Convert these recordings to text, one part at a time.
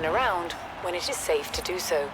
Turn around when it is safe to do so.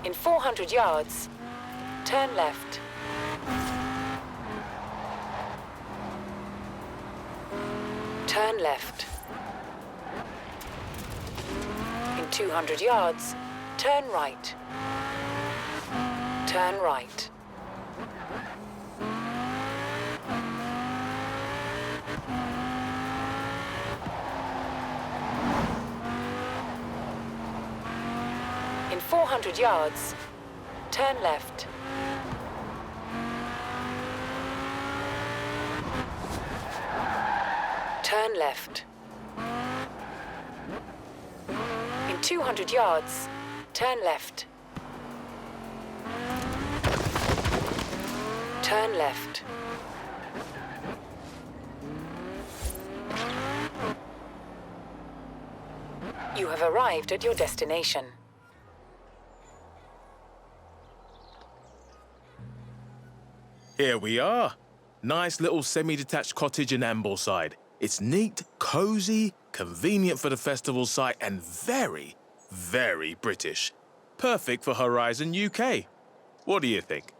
In 400 yards, turn left. Turn left. In 200 yards, turn right. Turn right. In 400 yards, turn left. Turn left. In 200 yards, turn left. Turn left. You have arrived at your destination. Here we are. Nice little semi-detached cottage in Ambleside. It's neat, cosy, convenient for the festival site, and very, very British. Perfect for Horizon UK. What do you think?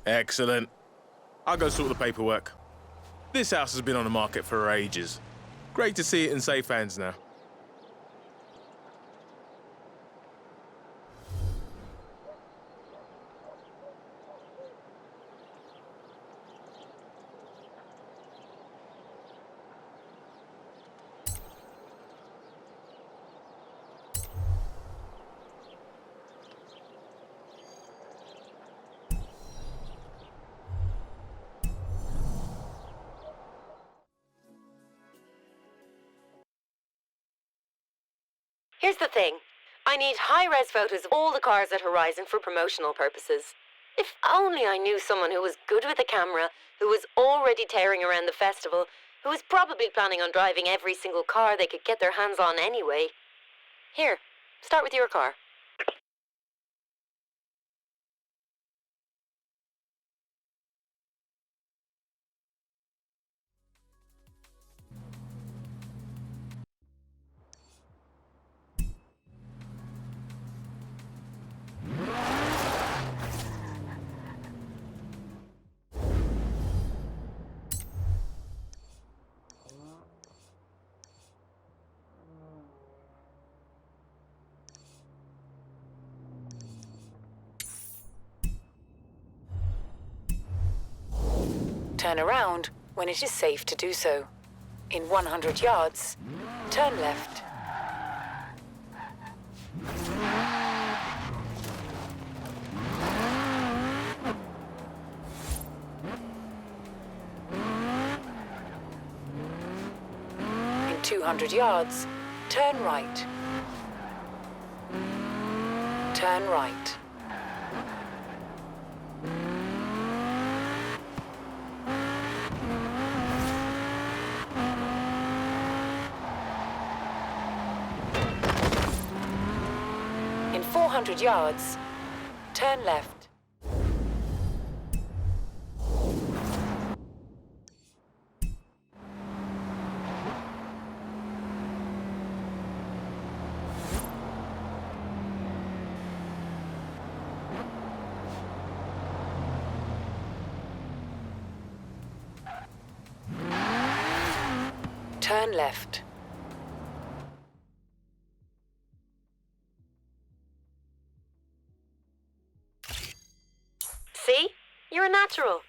Excellent. I'll go sort the paperwork. This house has been on the market for ages. Great to see it in safe hands now. Here's the thing. I need high-res photos of all the cars at Horizon for promotional purposes. If only I knew someone who was good with a camera, who was already tearing around the festival, who was probably planning on driving every single car they could get their hands on anyway. Here, start with your car. Turn around when it is safe to do so. In 100 yards, turn left. In 200 yards, turn right. Turn right. In 400 yards, turn left. Turn left. See? You're a natural.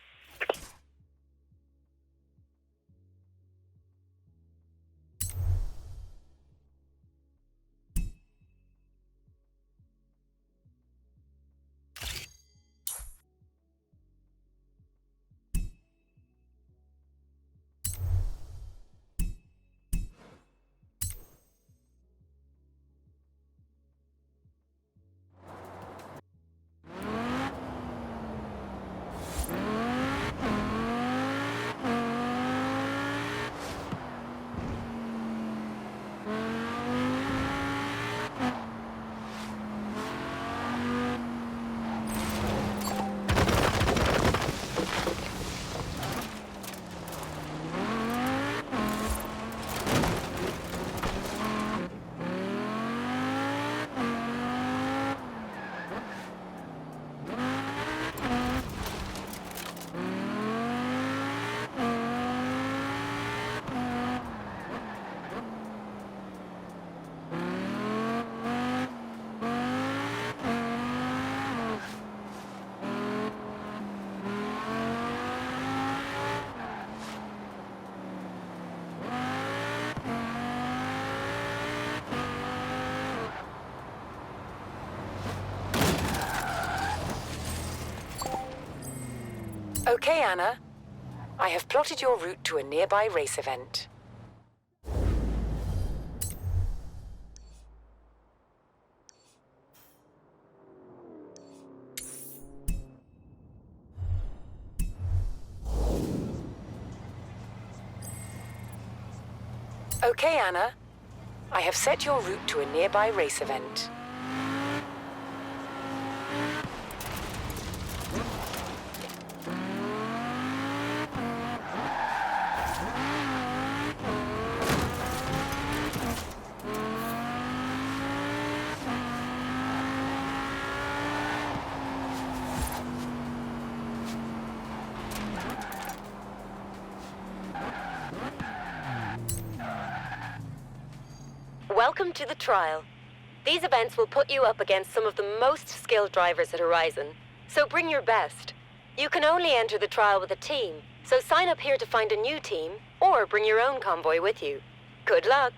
Okay, Anna. I have plotted your route to a nearby race event. Okay, Anna. I have set your route to a nearby race event. Welcome to the trial. These events will put you up against some of the most skilled drivers at Horizon, so bring your best. You can only enter the trial with a team, so sign up here to find a new team, or bring your own convoy with you. Good luck!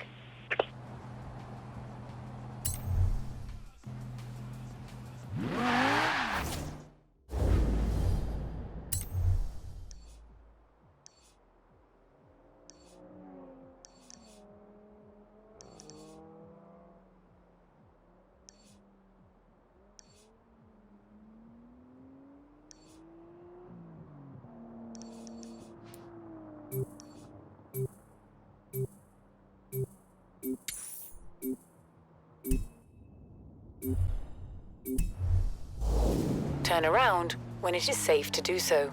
Turn around when it is safe to do so.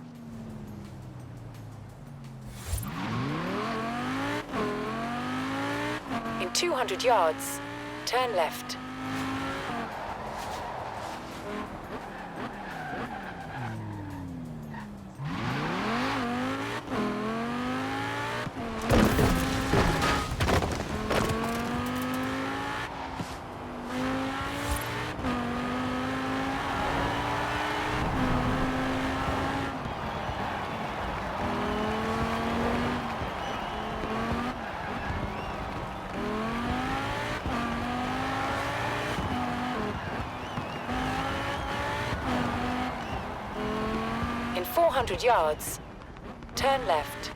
In 200 yards, turn left. In 400 yards, turn left.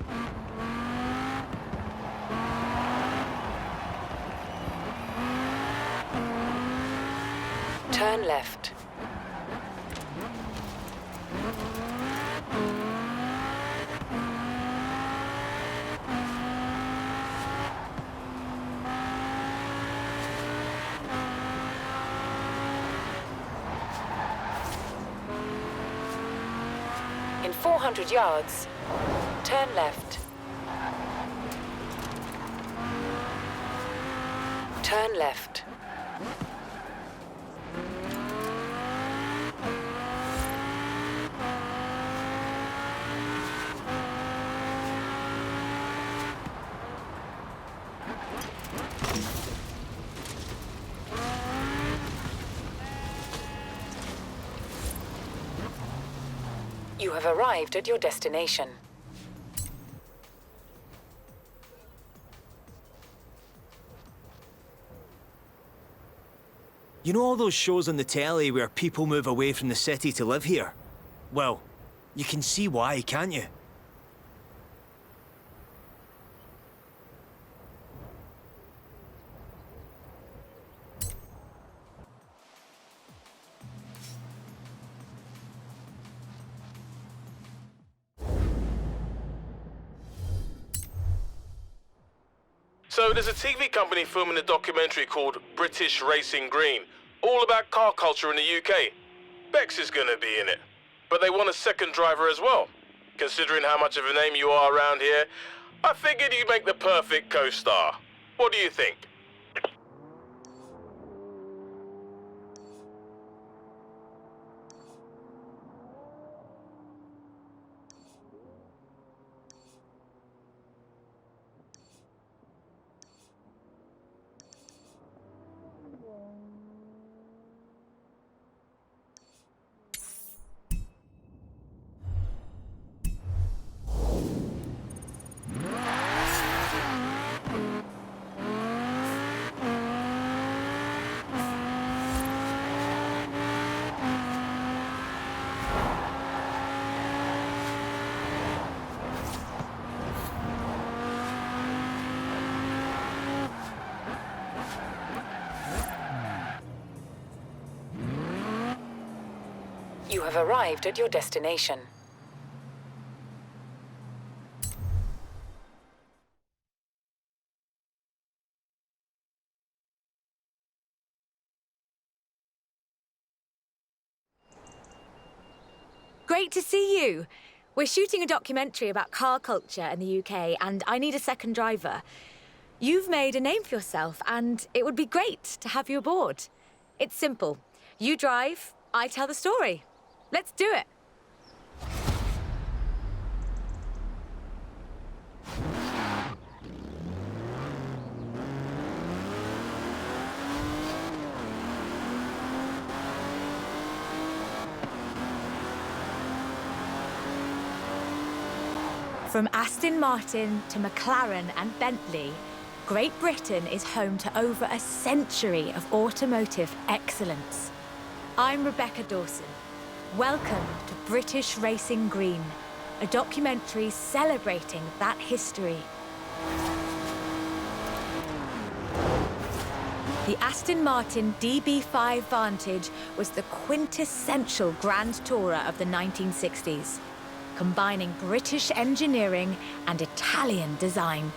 Turn left. In 400 yards, turn left. Turn left. You have arrived at your destination. You know all those shows on the telly where people move away from the city to live here? Well, you can see why, can't you? So there's a TV company filming a documentary called British Racing Green, all about car culture in the UK. Bex is gonna be in it, but they want a second driver as well. Considering how much of a name you are around here, I figured you'd make the perfect co-star. What do you think? You have arrived at your destination. Great to see you. We're shooting a documentary about car culture in the UK, and I need a second driver. You've made a name for yourself, and it would be great to have you aboard. It's simple. You drive, I tell the story. Let's do it. From Aston Martin to McLaren and Bentley, Great Britain is home to over a century of automotive excellence. I'm Rebecca Dawson. Welcome to British Racing Green, a documentary celebrating that history. The Aston Martin DB5 Vantage was the quintessential Grand Tourer of the 1960s, combining British engineering and Italian design.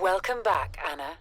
Welcome back, Anna.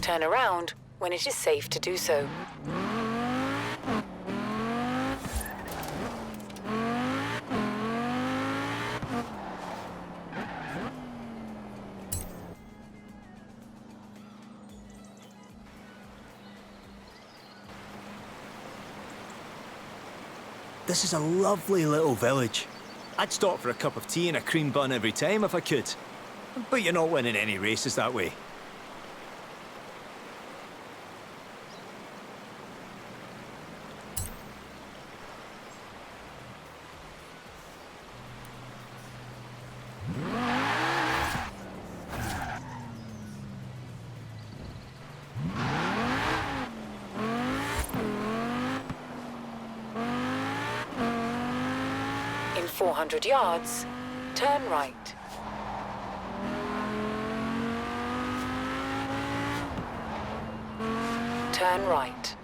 Turn around when it is safe to do so. This is a lovely little village. I'd stop for a cup of tea and a cream bun every time if I could. But you're not winning any races that way. In 400 yards, turn right. Turn right.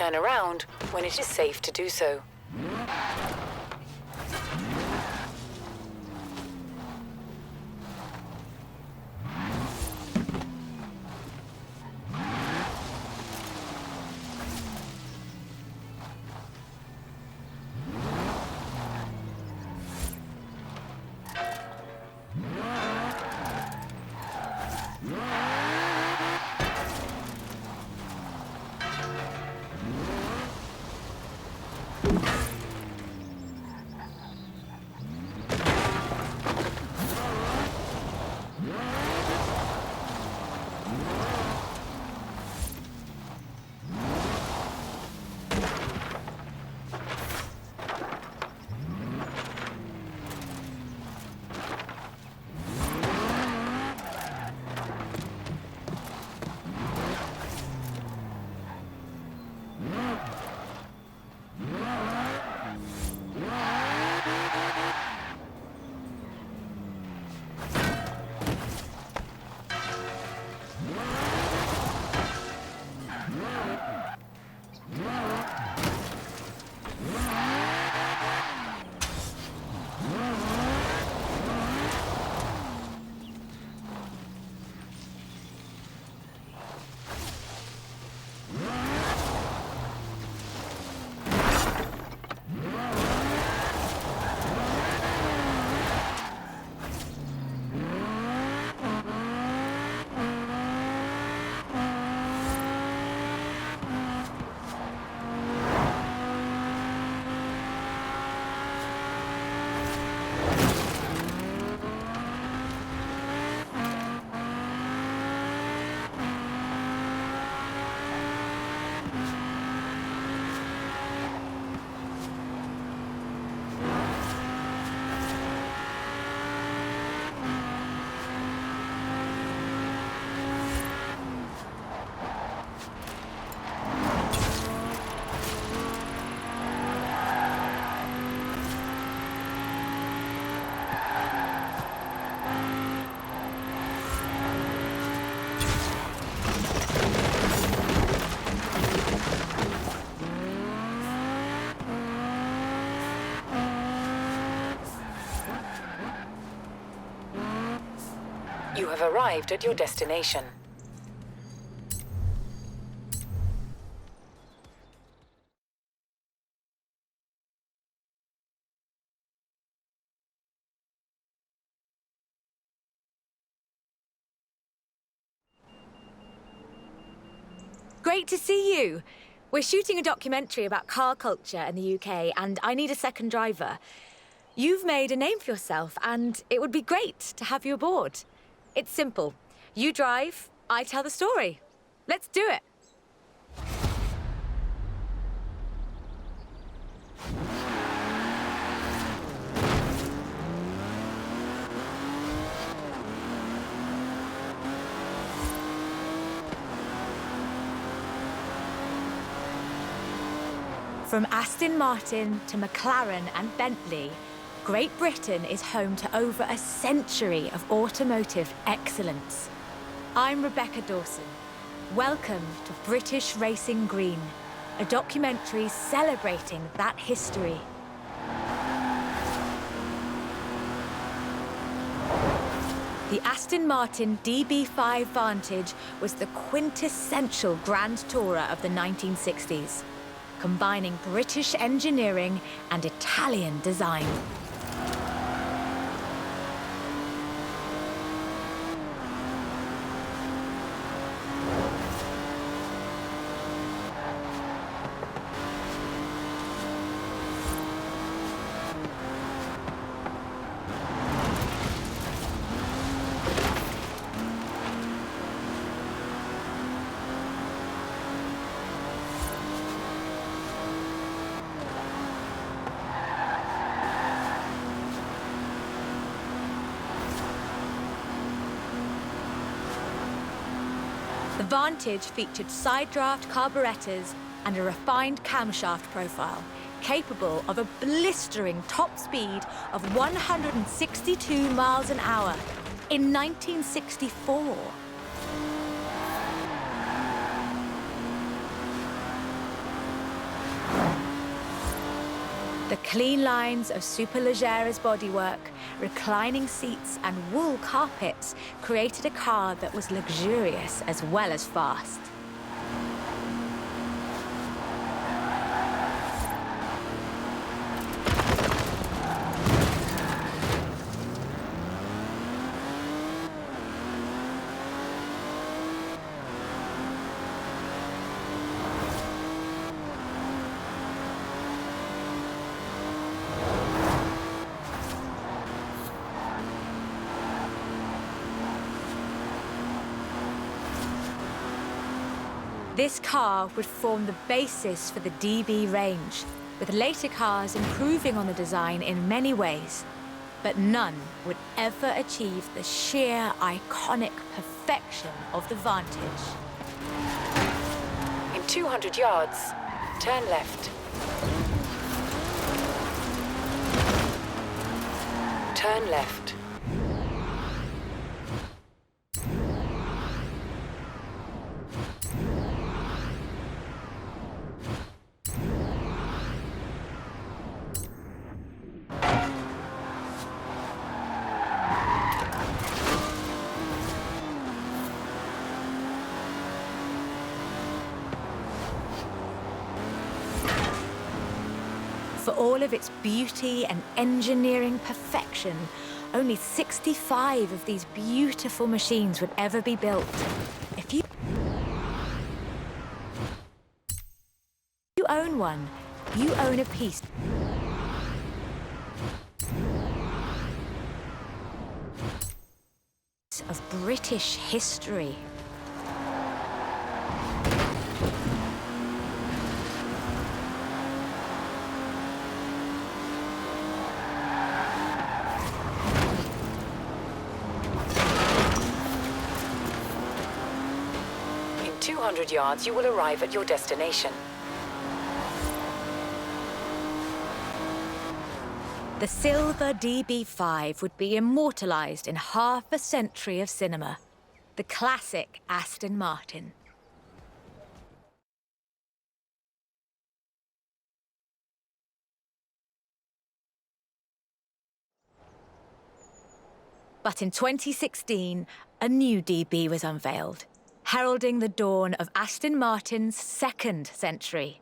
Turn around when it is safe to do so. You have arrived at your destination. Great to see you. We're shooting a documentary about car culture in the UK, and I need a second driver. You've made a name for yourself, and it would be great to have you aboard. It's simple. You drive, I tell the story. Let's do it. From Aston Martin to McLaren and Bentley, Great Britain is home to over a century of automotive excellence. I'm Rebecca Dawson. Welcome to British Racing Green, a documentary celebrating that history. The Aston Martin DB5 Vantage was the quintessential Grand Tourer of the 1960s, combining British engineering and Italian design. The Vantage featured side-draft carburetors and a refined camshaft profile, capable of a blistering top speed of 162 miles an hour in 1964. The clean lines of Superleggera's bodywork, reclining seats and wool carpets created a car that was luxurious as well as fast. This car would form the basis for the DB range, with later cars improving on the design in many ways. But none would ever achieve the sheer iconic perfection of the Vantage. In 200 yards, turn left. Turn left. For all of its beauty and engineering perfection, only 65 of these beautiful machines would ever be built. If you own one, you own a piece of British history. In 200 yards, you will arrive at your destination. The silver DB5 would be immortalized in half a century of cinema. The classic Aston Martin. But in 2016, a new DB was unveiled, heralding the dawn of Aston Martin's second century.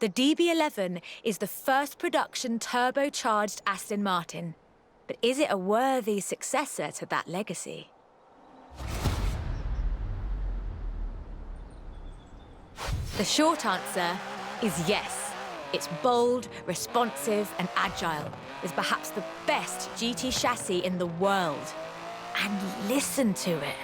The DB11 is the first production turbocharged Aston Martin. But is it a worthy successor to that legacy? The short answer is yes. It's bold, responsive, and agile, with perhaps the best GT chassis in the world. And listen to it.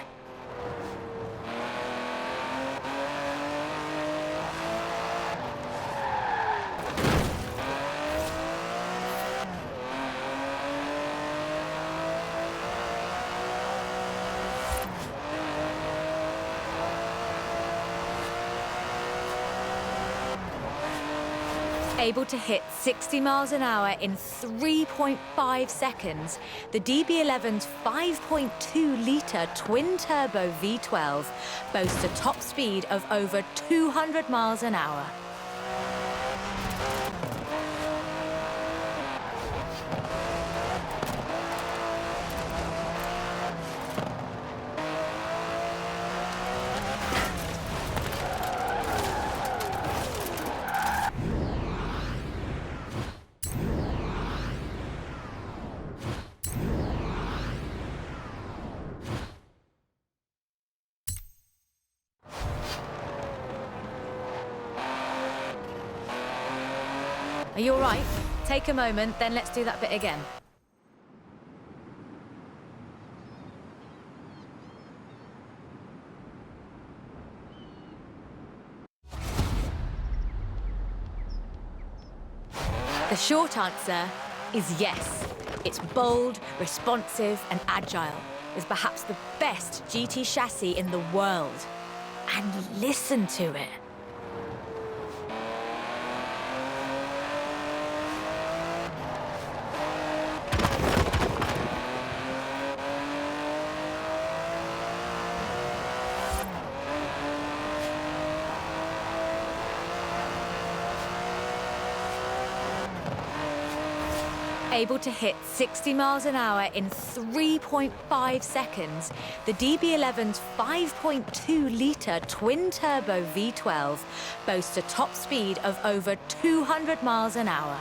Able to hit 60 miles an hour in 3.5 seconds, the DB11's 5.2-litre twin-turbo V12 boasts a top speed of over 200 miles an hour. Are you all right? Take a moment, then let's do that bit again. The short answer is yes. It's bold, responsive, and agile, with perhaps the best GT chassis in the world. And listen to it. Able to hit 60 miles an hour in 3.5 seconds, the DB11's 5.2-litre twin-turbo V12 boasts a top speed of over 200 miles an hour.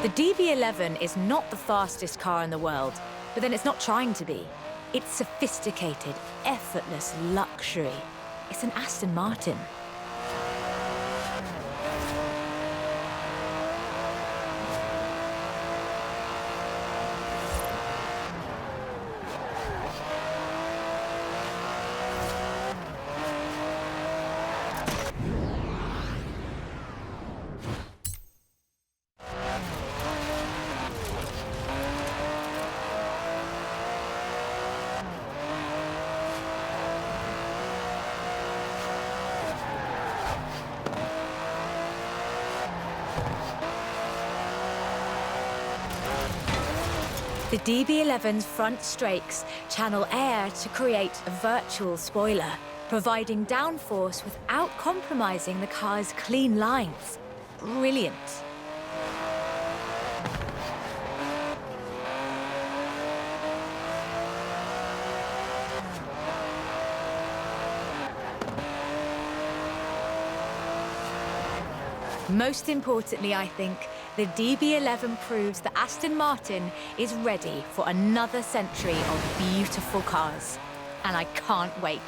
The DB11 is not the fastest car in the world, but then it's not trying to be. It's sophisticated, effortless luxury. It's an Aston Martin. The DB11's front strakes channel air to create a virtual spoiler, providing downforce without compromising the car's clean lines. Brilliant. Most importantly, I think, the DB11 proves that Aston Martin is ready for another century of beautiful cars. And I can't wait.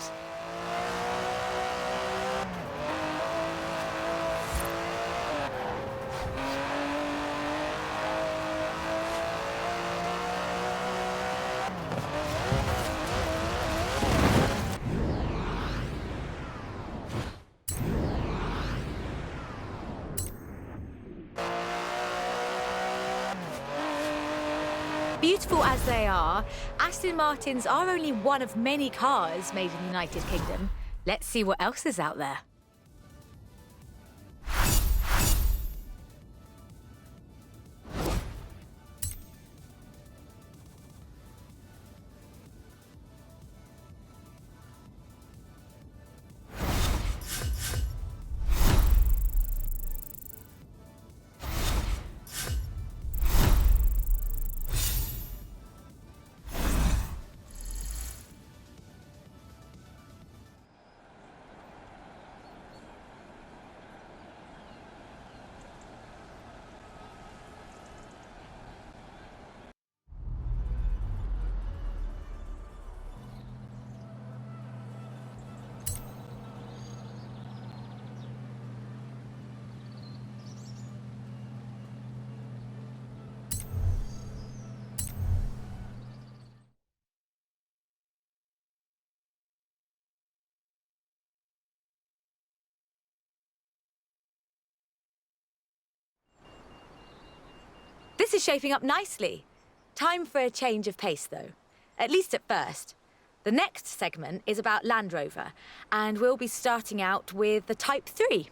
Beautiful as they are, Aston Martins are only one of many cars made in the United Kingdom. Let's see what else is out there. This is shaping up nicely. Time for a change of pace, though. At least at first. The next segment is about Land Rover, and we'll be starting out with the Type 3.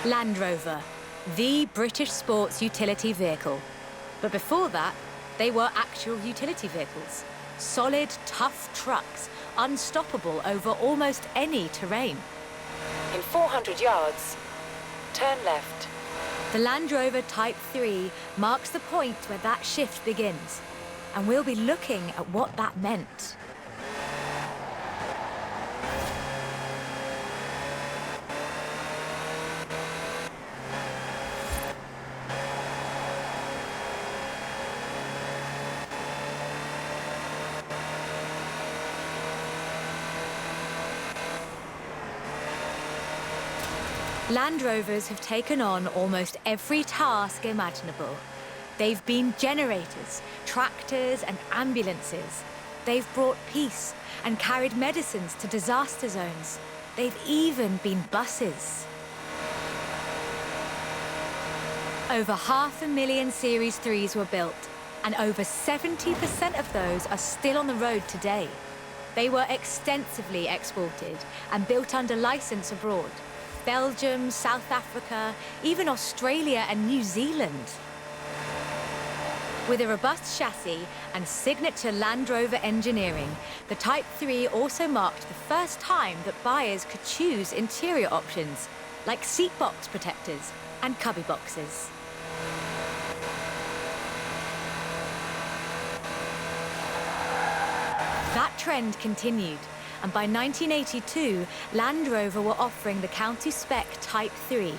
Land Rover, the British sports utility vehicle. But before that, they were actual utility vehicles. Solid, tough trucks, unstoppable over almost any terrain. In 400 yards, turn left. The Land Rover Type 3 marks the point where that shift begins, and we'll be looking at what that meant. Land Rovers have taken on almost every task imaginable. They've been generators, tractors and ambulances. They've brought peace and carried medicines to disaster zones. They've even been buses. Over 500,000 Series 3s were built, and over 70% of those are still on the road today. They were extensively exported and built under license abroad. Belgium, South Africa, even Australia and New Zealand. With a robust chassis and signature Land Rover engineering, the Type 3 also marked the first time that buyers could choose interior options, like seat box protectors and cubby boxes. That trend continued, and by 1982, Land Rover were offering the county spec Type 3.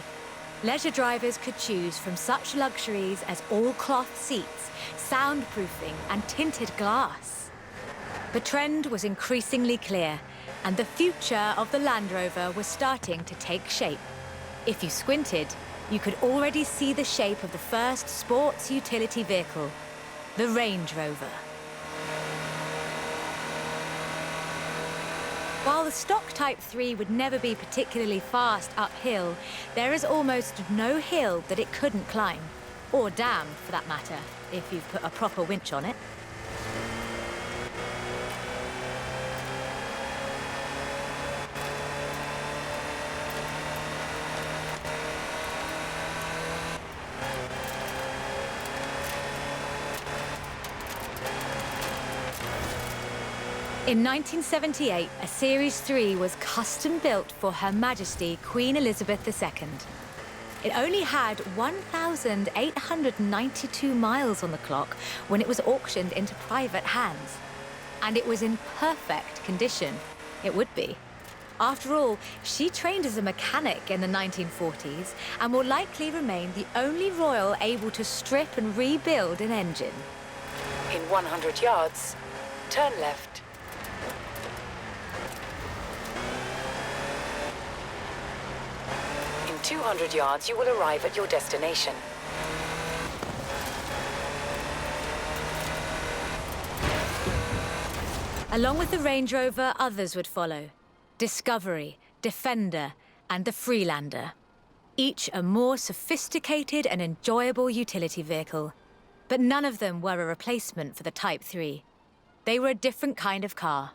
Leisure drivers could choose from such luxuries as all-cloth seats, soundproofing and tinted glass. The trend was increasingly clear, and the future of the Land Rover was starting to take shape. If you squinted, you could already see the shape of the first sports utility vehicle, the Range Rover. While the stock Type 3 would never be particularly fast uphill, there is almost no hill that it couldn't climb. Or dam, for that matter, if you've put a proper winch on it. In 1978, a Series 3 was custom-built for Her Majesty Queen Elizabeth II. It only had 1,892 miles on the clock when it was auctioned into private hands. And it was in perfect condition. It would be. After all, she trained as a mechanic in the 1940s and will likely remain the only royal able to strip and rebuild an engine. In 100 yards, turn left. In 200 yards, you will arrive at your destination. Along with the Range Rover, others would follow. Discovery, Defender, and the Freelander. Each a more sophisticated and enjoyable utility vehicle. But none of them were a replacement for the Type 3. They were a different kind of car.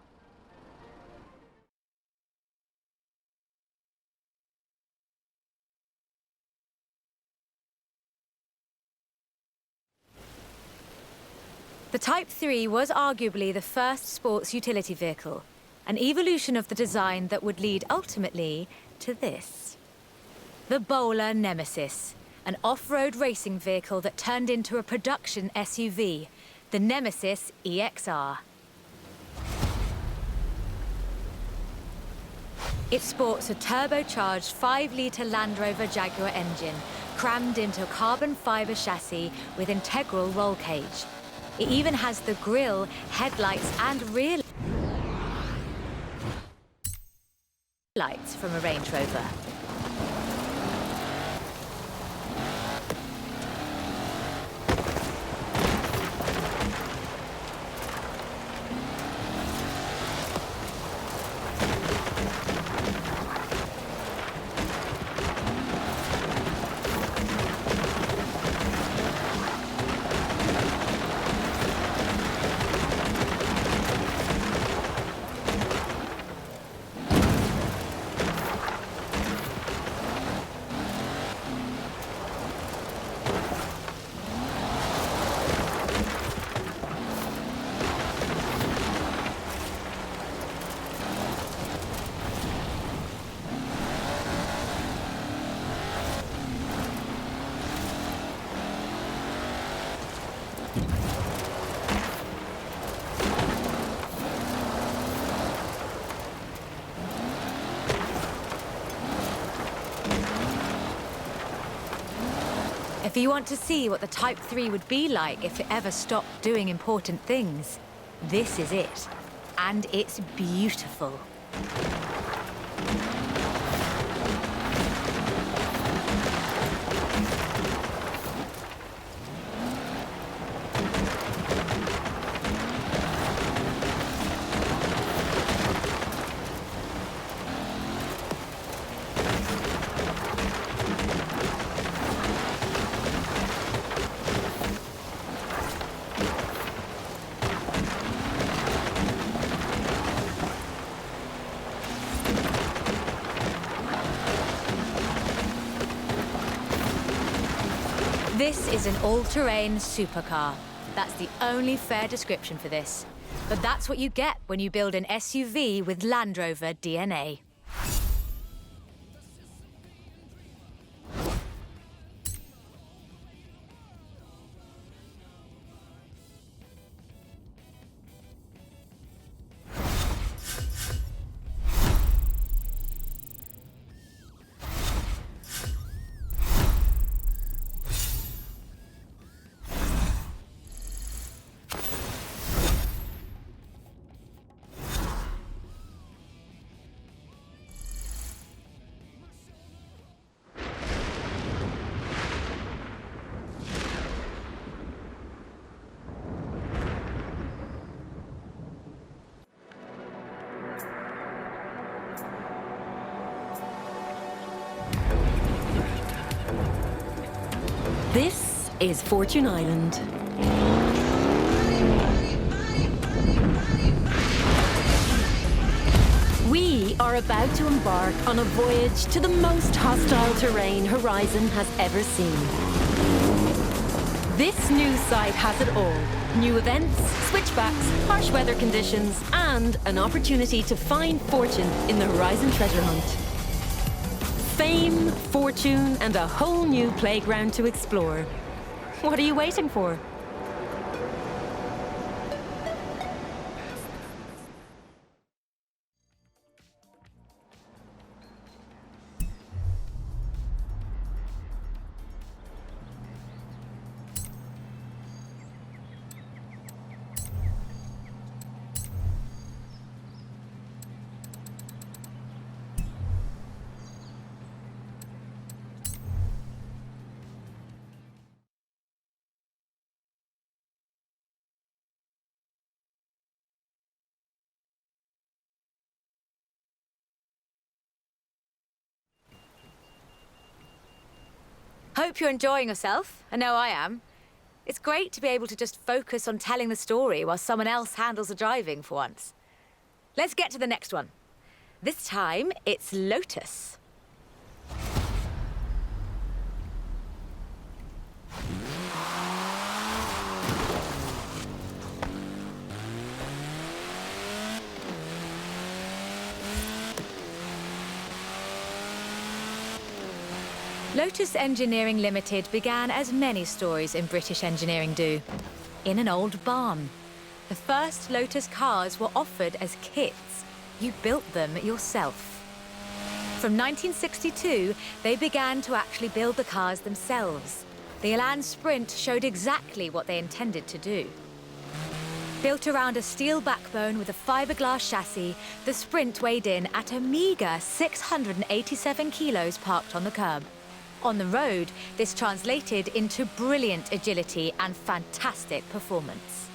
The Type 3 was arguably the first sports utility vehicle, an evolution of the design that would lead ultimately to this. The Bowler Nemesis, an off-road racing vehicle that turned into a production SUV, the Nemesis EXR. It sports a turbocharged 5-litre Land Rover Jaguar engine, crammed into a carbon fibre chassis with integral roll cage. It even has the grille, headlights and rear lights from a Range Rover. If you want to see what the Type 3 would be like if it ever stopped doing important things, this is it. And it's beautiful. This is an all-terrain supercar. That's the only fair description for this. But that's what you get when you build an SUV with Land Rover DNA. This is Fortune Island. We are about to embark on a voyage to the most hostile terrain Horizon has ever seen. This new site has it all. New events, switchbacks, harsh weather conditions, and an opportunity to find fortune in the Horizon treasure hunt. Fame, fortune, and a whole new playground to explore. What are you waiting for? Hope you're enjoying yourself. I know I am. It's great to be able to just focus on telling the story while someone else handles the driving for once. Let's get to the next one. This time, it's Lotus. Lotus Engineering Limited began as many stories in British engineering do. In an old barn. The first Lotus cars were offered as kits. You built them yourself. From 1962, they began to actually build the cars themselves. The Elan Sprint showed exactly what they intended to do. Built around a steel backbone with a fiberglass chassis, the Sprint weighed in at a meager 687 kilos parked on the curb. On the road, this translated into brilliant agility and fantastic performance.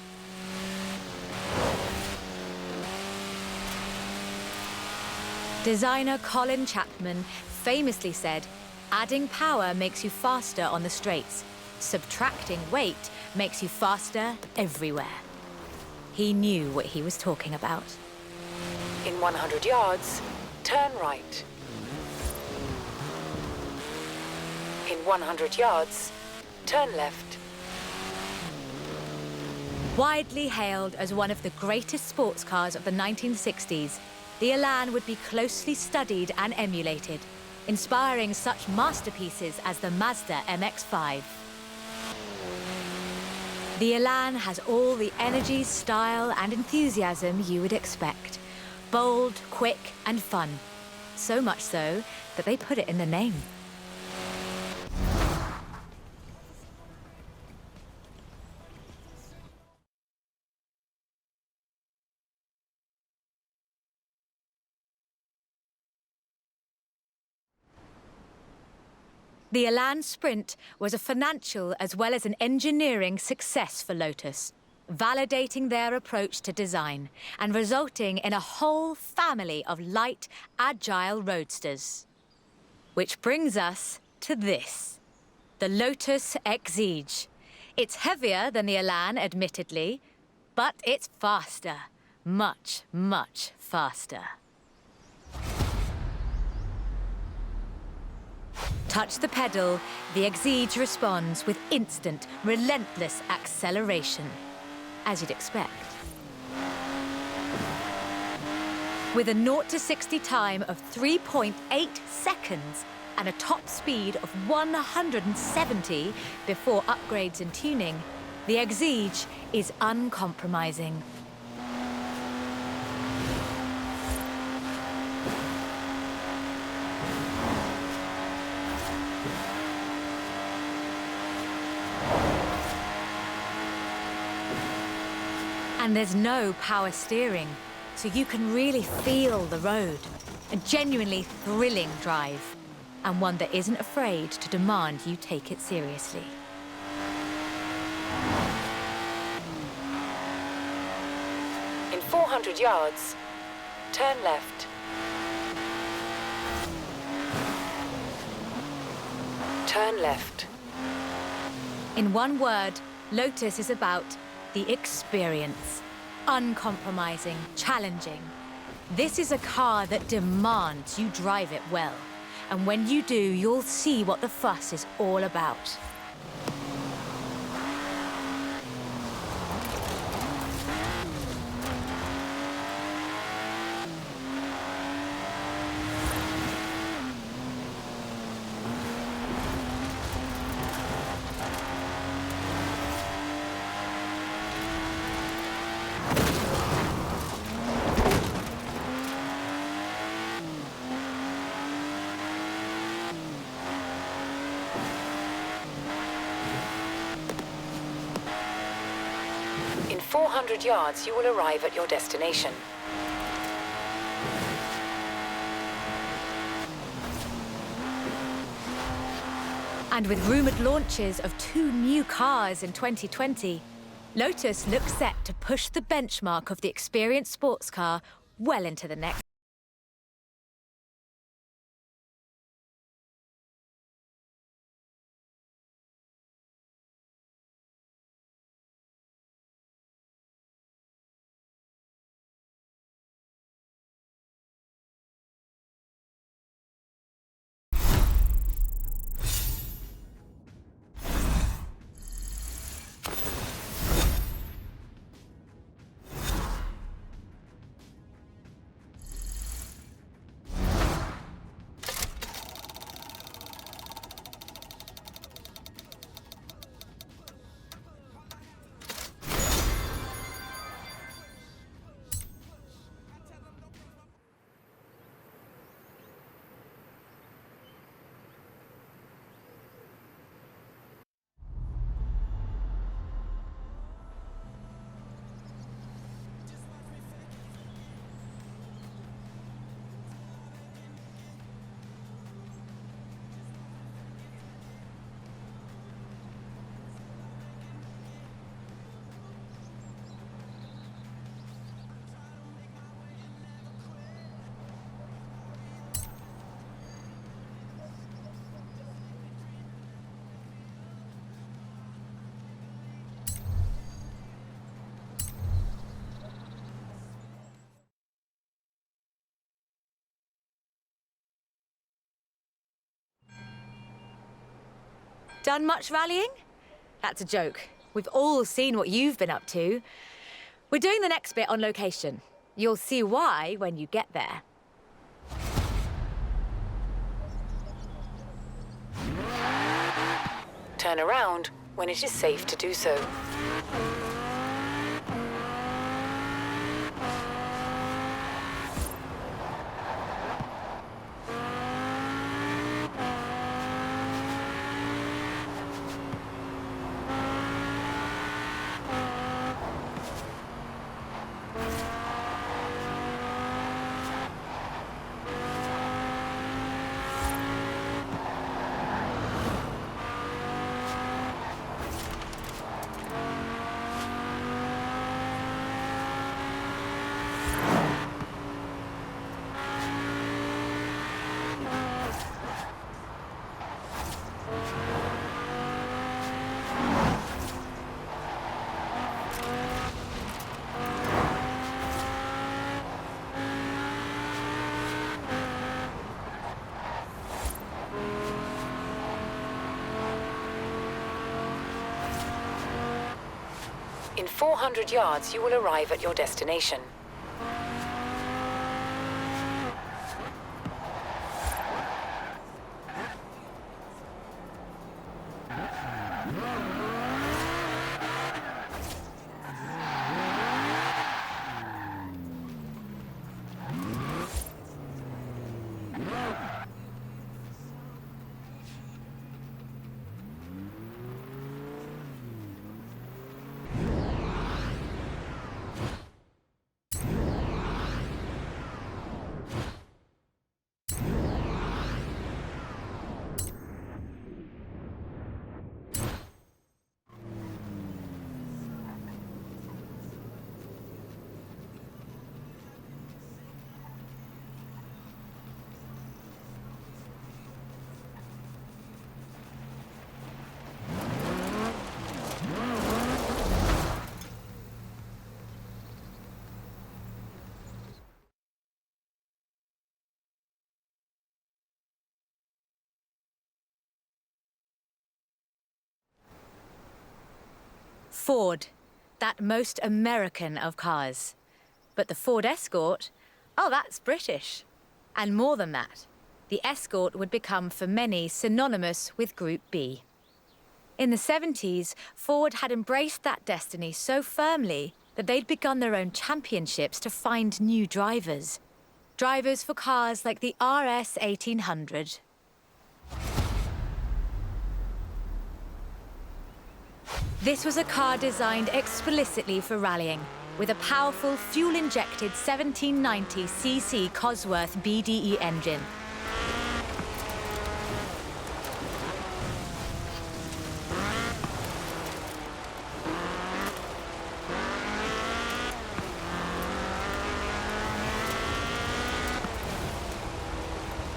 Designer Colin Chapman famously said, "Adding power makes you faster on the straights. Subtracting weight makes you faster everywhere." He knew what he was talking about. In 100 yards, turn right. In 100 yards, turn left. Widely hailed as one of the greatest sports cars of the 1960s, the Elan would be closely studied and emulated, inspiring such masterpieces as the Mazda MX-5. The Elan has all the energy, style, and enthusiasm you would expect. Bold, quick, and fun. So much so that they put it in the name. The Elan Sprint was a financial as well as an engineering success for Lotus, validating their approach to design and resulting in a whole family of light, agile roadsters. Which brings us to this, the Lotus Exige. It's heavier than the Elan, admittedly, but it's faster. Much, much faster. Touch the pedal, the Exige responds with instant, relentless acceleration, as you'd expect. With a 0 to 60 time of 3.8 seconds and a top speed of 170 before upgrades and tuning, the Exige is uncompromising. And there's no power steering, so you can really feel the road. A genuinely thrilling drive, and one that isn't afraid to demand you take it seriously. In 400 yards, turn left. Turn left. In one word, Lotus is about the experience. Uncompromising, challenging. This is a car that demands you drive it well. And when you do, you'll see what the fuss is all about. In 400 yards, you will arrive at your destination. And with rumoured launches of 2 new cars in 2020, Lotus looks set to push the benchmark of the experienced sports car well into the next. Done much rallying? That's a joke. We've all seen what you've been up to. We're doing the next bit on location. You'll see why when you get there. Turn around when it is safe to do so. In 400 yards, you will arrive at your destination. Ford, that most American of cars. But the Ford Escort, oh, that's British. And more than that, the Escort would become for many synonymous with Group B. In the 70s, Ford had embraced that destiny so firmly that they'd begun their own championships to find new drivers. Drivers for cars like the RS 1800. This was a car designed explicitly for rallying, with a powerful fuel-injected 1790cc Cosworth BDE engine.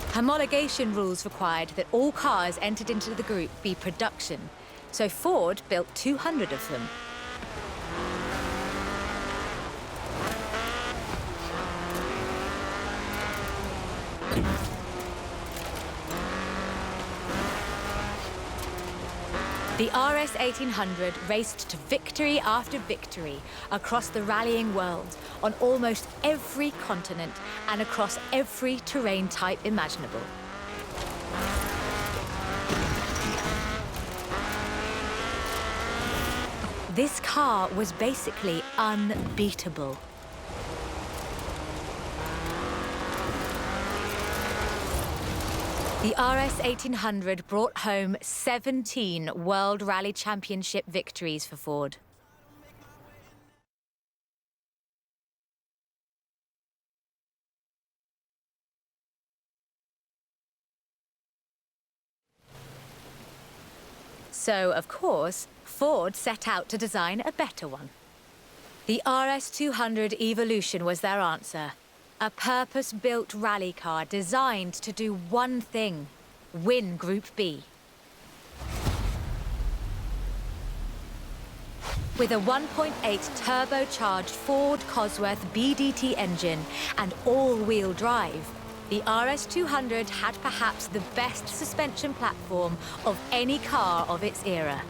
Homologation rules required that all cars entered into the group be production, so Ford built 200 of them. The RS 1800 raced to victory after victory across the rallying world, on almost every continent and across every terrain type imaginable. This car was basically unbeatable. The RS 1800 brought home 17 World Rally Championship victories for Ford. So, of course, Ford set out to design a better one. The RS 200 Evolution was their answer. A purpose-built rally car designed to do one thing: win Group B. With a 1.8 turbocharged Ford Cosworth BDT engine and all-wheel drive, the RS 200 had perhaps the best suspension platform of any car of its era.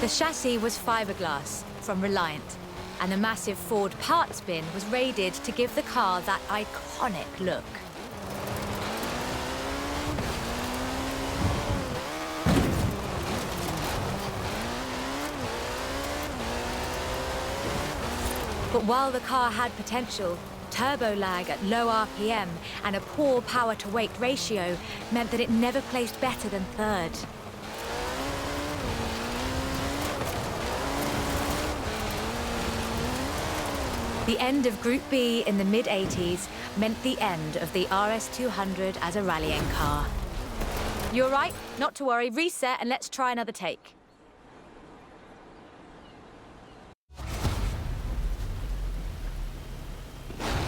The chassis was fiberglass from Reliant, and the massive Ford parts bin was raided to give the car that iconic look. But while the car had potential, turbo lag at low RPM and a poor power-to-weight ratio meant that it never placed better than third. The end of Group B in the mid-80s meant the end of the RS 200 as a rallying car. You all right? Not to worry. Reset and let's try another take.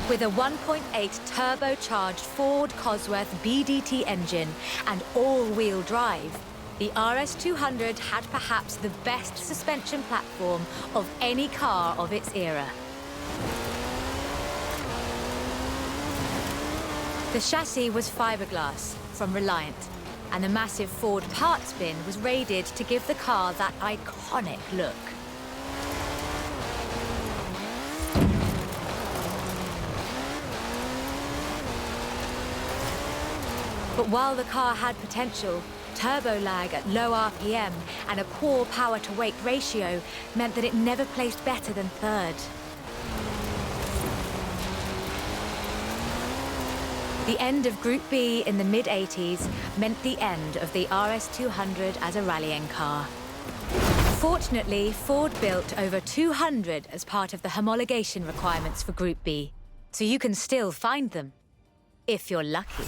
With a 1.8 turbocharged Ford Cosworth BDT engine and all-wheel drive, the RS 200 had perhaps the best suspension platform of any car of its era. The chassis was fiberglass from Reliant, and the massive Ford parts bin was raided to give the car that iconic look. But while the car had potential, turbo lag at low RPM and a poor power-to-weight ratio meant that it never placed better than third. The end of Group B in the mid-80s meant the end of the RS200 as a rallying car. Fortunately, Ford built over 200 as part of the homologation requirements for Group B, so you can still find them, if you're lucky.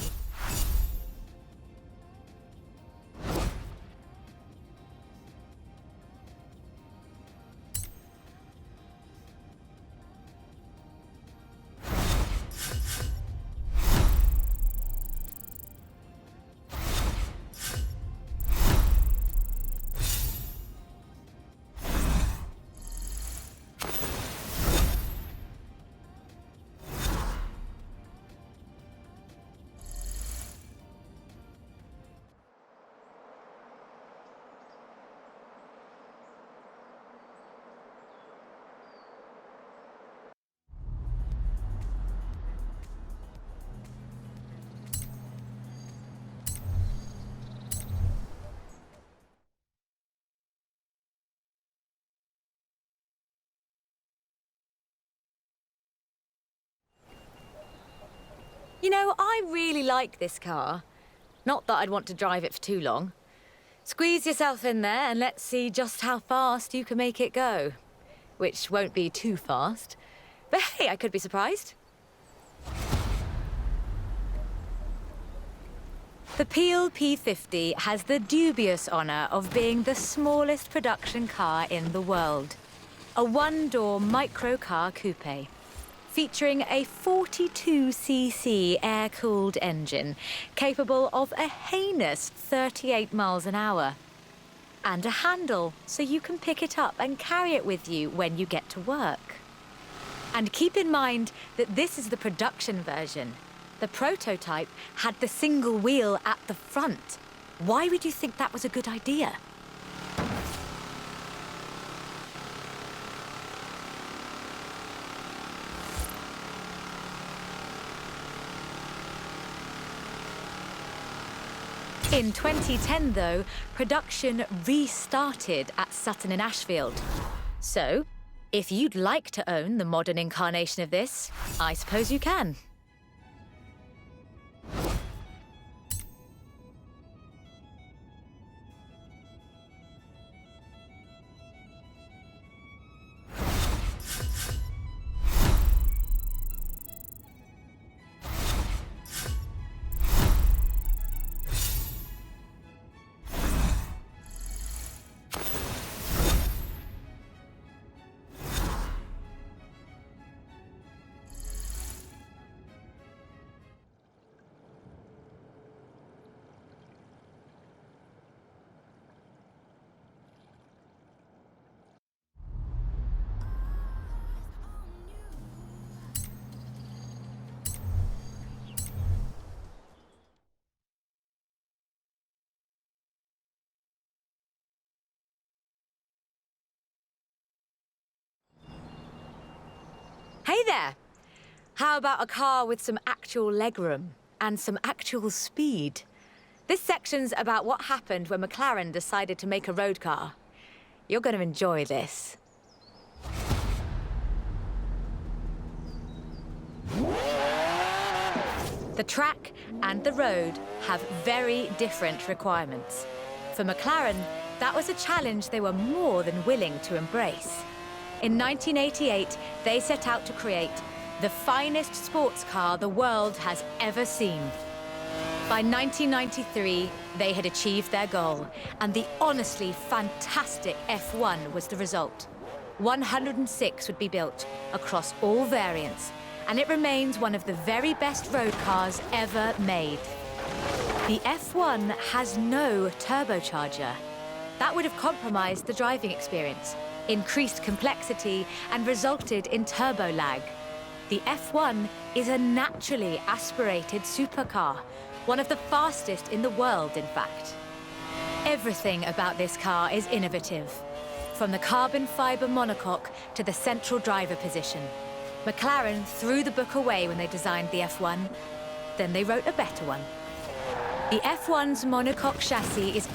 You know, I really like this car. Not that I'd want to drive it for too long. Squeeze yourself in there and let's see just how fast you can make it go. Which won't be too fast. But hey, I could be surprised. The Peel P50 has the dubious honour of being the smallest production car in the world. A one-door microcar coupe, featuring a 42cc air-cooled engine capable of a heinous 38 miles an hour. And a handle, so you can pick it up and carry it with you when you get to work. And keep in mind that this is the production version. The prototype had the single wheel at the front. Why would you think that was a good idea? In 2010, though, production restarted at Sutton-in-Ashfield. So, if you'd like to own the modern incarnation of this, I suppose you can. Hey there! How about a car with some actual legroom and some actual speed? This section's about what happened when McLaren decided to make a road car. You're going to enjoy this. The track and the road have very different requirements. For McLaren, that was a challenge they were more than willing to embrace. In 1988, they set out to create the finest sports car the world has ever seen. By 1993, they had achieved their goal, and the honestly fantastic F1 was the result. 106 would be built across all variants, and it remains one of the very best road cars ever made. The F1 has no turbocharger. That would have compromised the driving experience, increased complexity, and resulted in turbo lag. The F1 is a naturally aspirated supercar One of the fastest in the world, in fact. Everything about this car is innovative. From the carbon fiber monocoque to the central driver position. McLaren threw the book away when they designed the F1. Then they wrote a better one. The F1's monocoque chassis is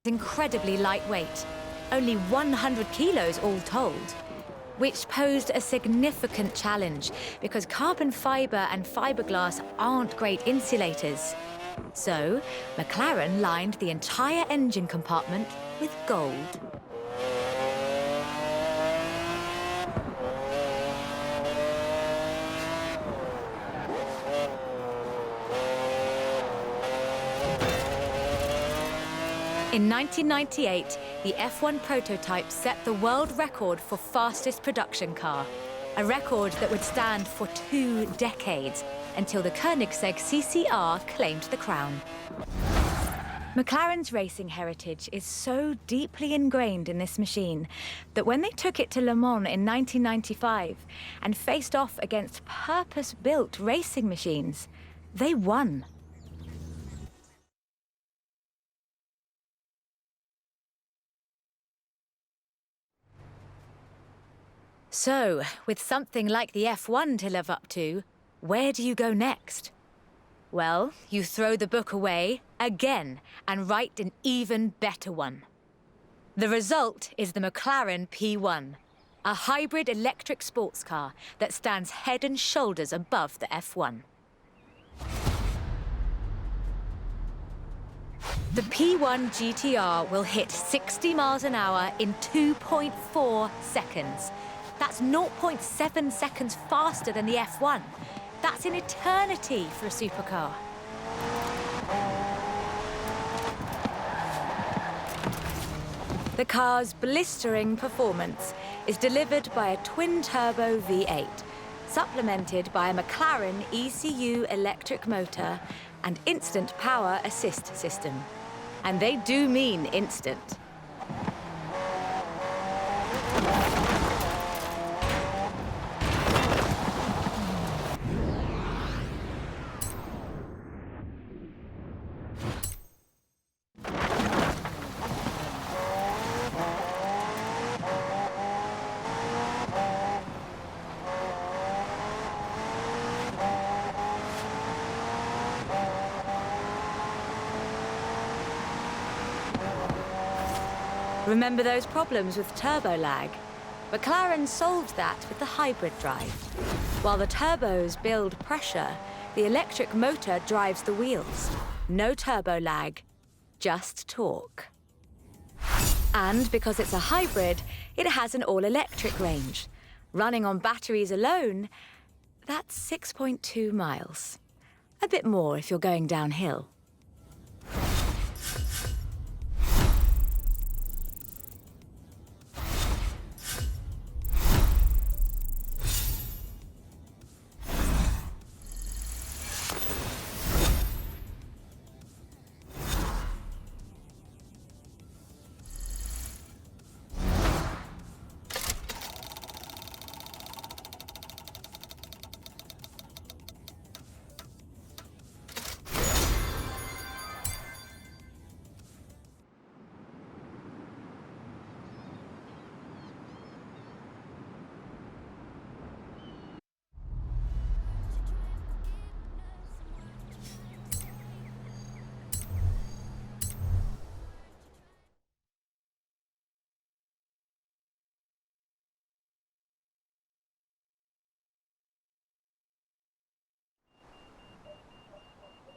incredibly lightweight, only 100 kilos all told, which posed a significant challenge because carbon fiber and fiberglass aren't great insulators. So, McLaren lined the entire engine compartment with gold. In 1998, the F1 prototype set the world record for fastest production car, a record that would stand for 2 decades until the Koenigsegg CCR claimed the crown. McLaren's racing heritage is so deeply ingrained in this machine that when they took it to Le Mans in 1995 and faced off against purpose-built racing machines, they won. So, with something like the F1 to live up to, where do you go next? Well, you throw the book away again and write an even better one. The result is the McLaren P1, a hybrid electric sports car that stands head and shoulders above the F1. The P1 GTR will hit 60 miles an hour in 2.4 seconds. That's 0.7 seconds faster than the F1. That's an eternity for a supercar. The car's blistering performance is delivered by a twin-turbo V8, supplemented by a McLaren ECU electric motor and instant power assist system. And they do mean instant. Remember those problems with turbo lag? McLaren solved that with the hybrid drive. While the turbos build pressure, the electric motor drives the wheels. No turbo lag, just torque. And because it's a hybrid, it has an all-electric range. Running on batteries alone, that's 6.2 miles. A bit more if you're going downhill.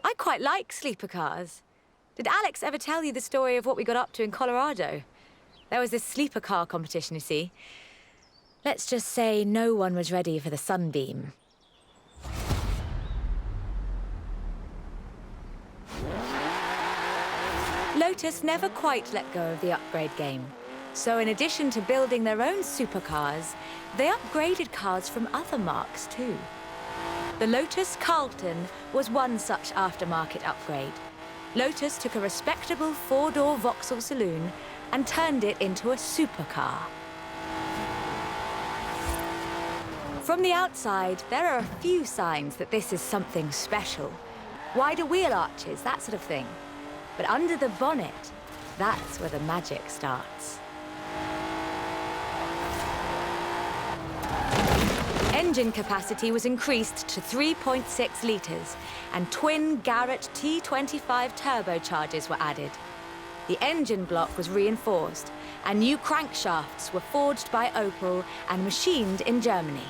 I quite like sleeper cars. Did Alex ever tell you the story of what we got up to in Colorado? There was this sleeper car competition, you see. Let's just say no one was ready for the sunbeam. Lotus never quite let go of the upgrade game. So in addition to building their own supercars, they upgraded cars from other marques too. The Lotus Carlton was one such aftermarket upgrade. Lotus took a respectable 4-door Vauxhall saloon and turned it into a supercar. From the outside, there are a few signs that this is something special. Wider wheel arches, that sort of thing. But under the bonnet, that's where the magic starts. Engine capacity was increased to 3.6 litres, and twin Garrett T25 turbochargers were added. The engine block was reinforced, and new crankshafts were forged by Opel and machined in Germany.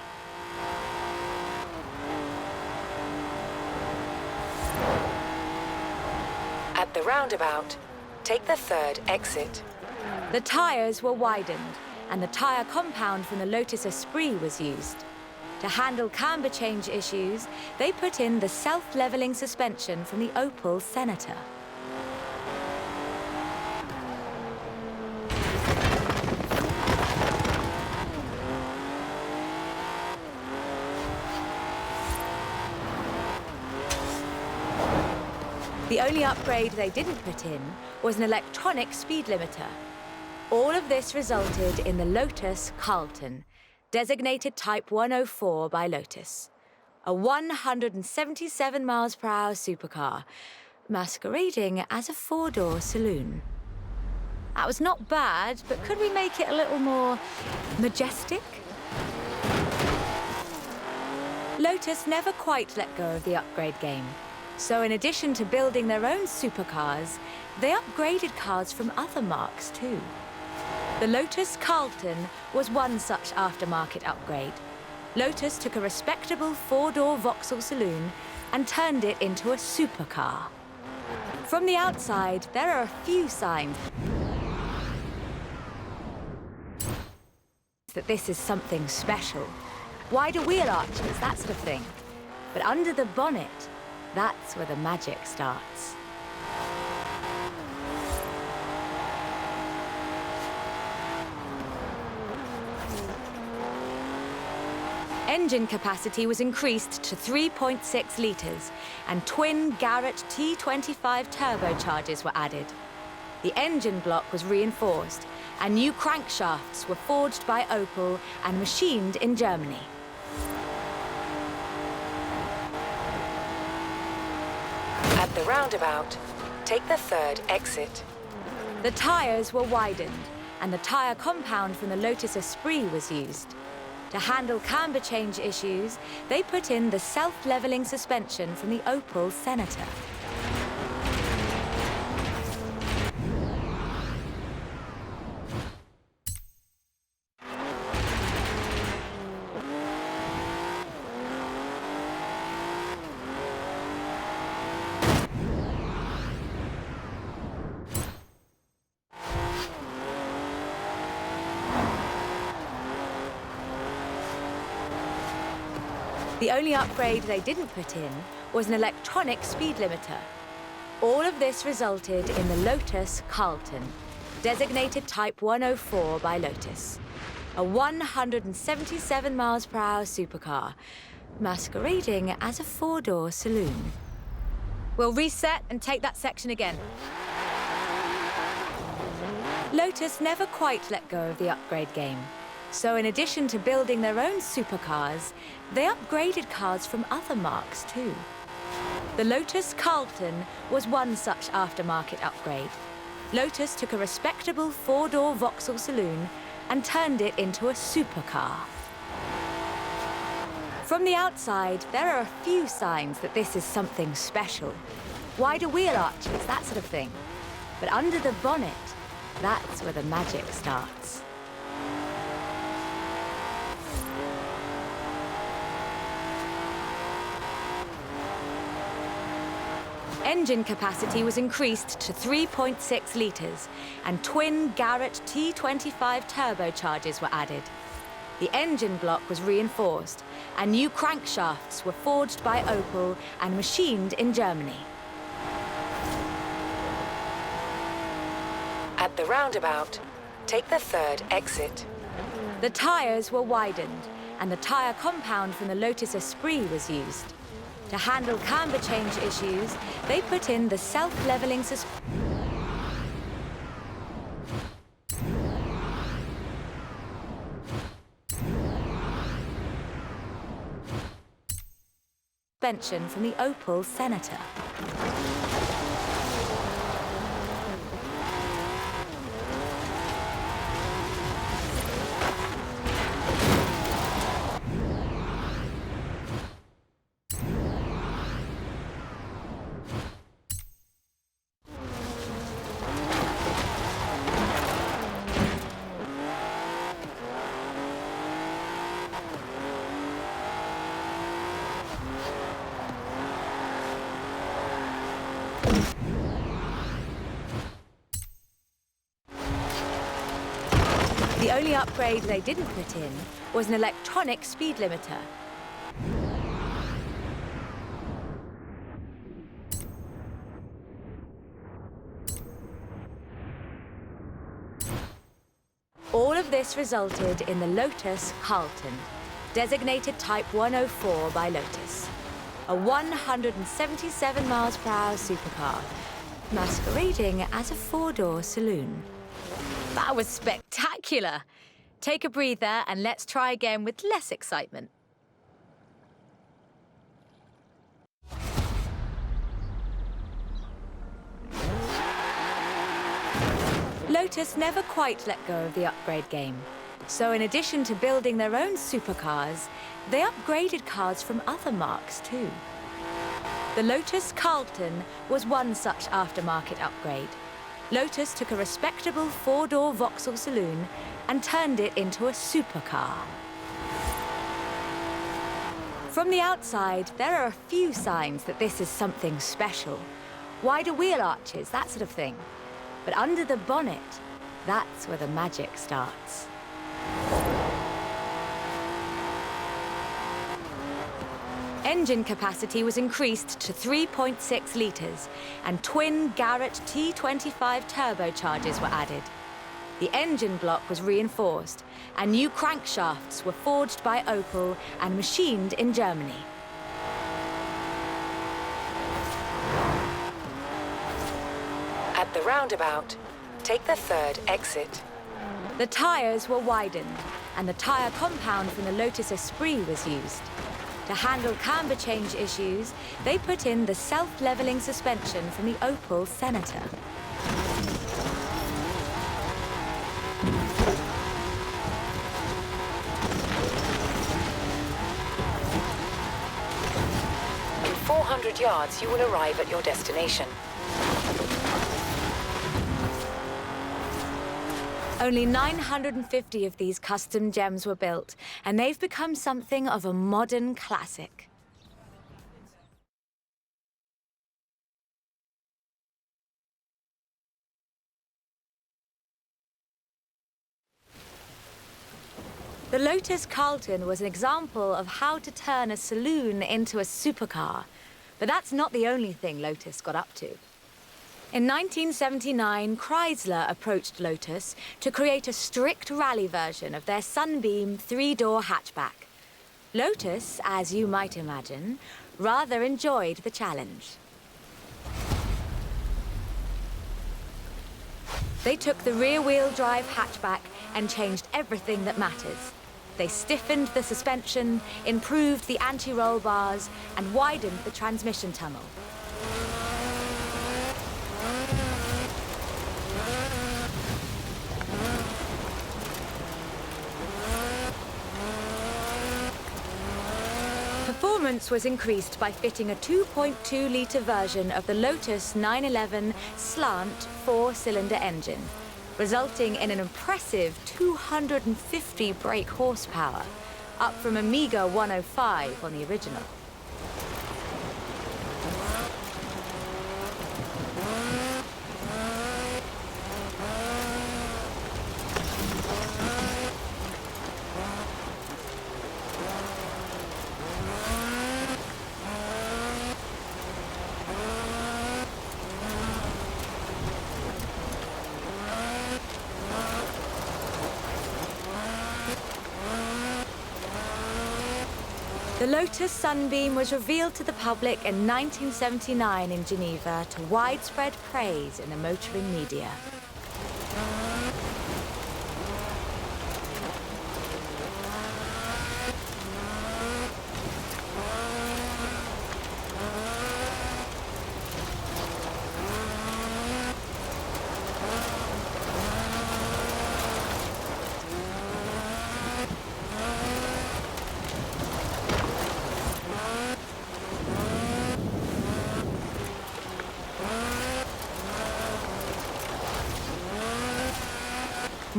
At the roundabout, take the third exit. The tyres were widened, and the tyre compound from the Lotus Esprit was used. To handle camber change issues, they put in the self-leveling suspension from the Opel Senator. The only upgrade they didn't put in was an electronic speed limiter. All of this resulted in the Lotus Carlton, designated Type 104 by Lotus. A 177 miles per hour supercar, masquerading as a four-door saloon. That was not bad, but could we make it a little more majestic? Lotus never quite let go of the upgrade game. So in addition to building their own supercars, they upgraded cars from other marques too. The Lotus Carlton was one such aftermarket upgrade. Lotus took a respectable four-door Vauxhall saloon and turned it into a supercar. From the outside, there are a few signs that this is something special. Wider wheel arches, that sort of thing. But under the bonnet, that's where the magic starts. Engine capacity was increased to 3.6 litres, and twin Garrett T25 turbochargers were added. The engine block was reinforced, and new crankshafts were forged by Opel and machined in Germany. At the roundabout, take the third exit. The tyres were widened, and the tyre compound from the Lotus Esprit was used. To handle camber change issues, they put in the self-leveling suspension from the Opel Senator. The only upgrade they didn't put in was an electronic speed limiter. All of this resulted in the Lotus Carlton, designated Type 104 by Lotus. A 177 miles per hour supercar, masquerading as a four-door saloon. We'll reset and take that section again. Lotus never quite let go of the upgrade game. So in addition to building their own supercars, they upgraded cars from other marques too. The Lotus Carlton was one such aftermarket upgrade. Lotus took a respectable four-door Vauxhall saloon and turned it into a supercar. From the outside, there are a few signs that this is something special. Wider wheel arches, that sort of thing. But under the bonnet, that's where the magic starts. Engine capacity was increased to 3.6 litres, and twin Garrett T25 turbochargers were added. The engine block was reinforced, and new crankshafts were forged by Opel and machined in Germany. At the roundabout, take the third exit. The tyres were widened, and the tyre compound from the Lotus Esprit was used. To handle camber change issues, they put in the self-leveling suspension. suspension from the Opel Senator. The only upgrade they didn't put in was an electronic speed limiter. All of this resulted in the Lotus Carlton, designated Type 104 by Lotus. A 177 miles per hour supercar, masquerading as a four-door saloon. That was spectacular! Take a breather and let's try again with less excitement. Lotus never quite let go of the upgrade game. So in addition to building their own supercars, they upgraded cars from other marques too. The Lotus Carlton was one such aftermarket upgrade. Lotus took a respectable four-door Vauxhall saloon and turned it into a supercar. From the outside, there are a few signs that this is something special. Wider wheel arches, that sort of thing. But under the bonnet, that's where the magic starts. Engine capacity was increased to 3.6 litres, and twin Garrett T25 turbochargers were added. The engine block was reinforced, and new crankshafts were forged by Opel and machined in Germany. At the roundabout, take the third exit. The tyres were widened, and the tyre compound from the Lotus Esprit was used. To handle camber change issues, they put in the self-leveling suspension from the Opel Senator. In 400 yards, you will arrive at your destination. Only 950 of these custom gems were built, and they've become something of a modern classic. The Lotus Carlton was an example of how to turn a saloon into a supercar, but that's not the only thing Lotus got up to. In 1979, Chrysler approached Lotus to create a strict rally version of their Sunbeam three-door hatchback. Lotus, as you might imagine, rather enjoyed the challenge. They took the rear-wheel drive hatchback and changed everything that matters. They stiffened the suspension, improved the anti-roll bars, and widened the transmission tunnel. Performance was increased by fitting a 2.2-litre version of the Lotus 911 slant four-cylinder engine, resulting in an impressive 250 brake horsepower, up from a meager 105 on the original. The Lotus Sunbeam was revealed to the public in 1979 in Geneva to widespread praise in the motoring media.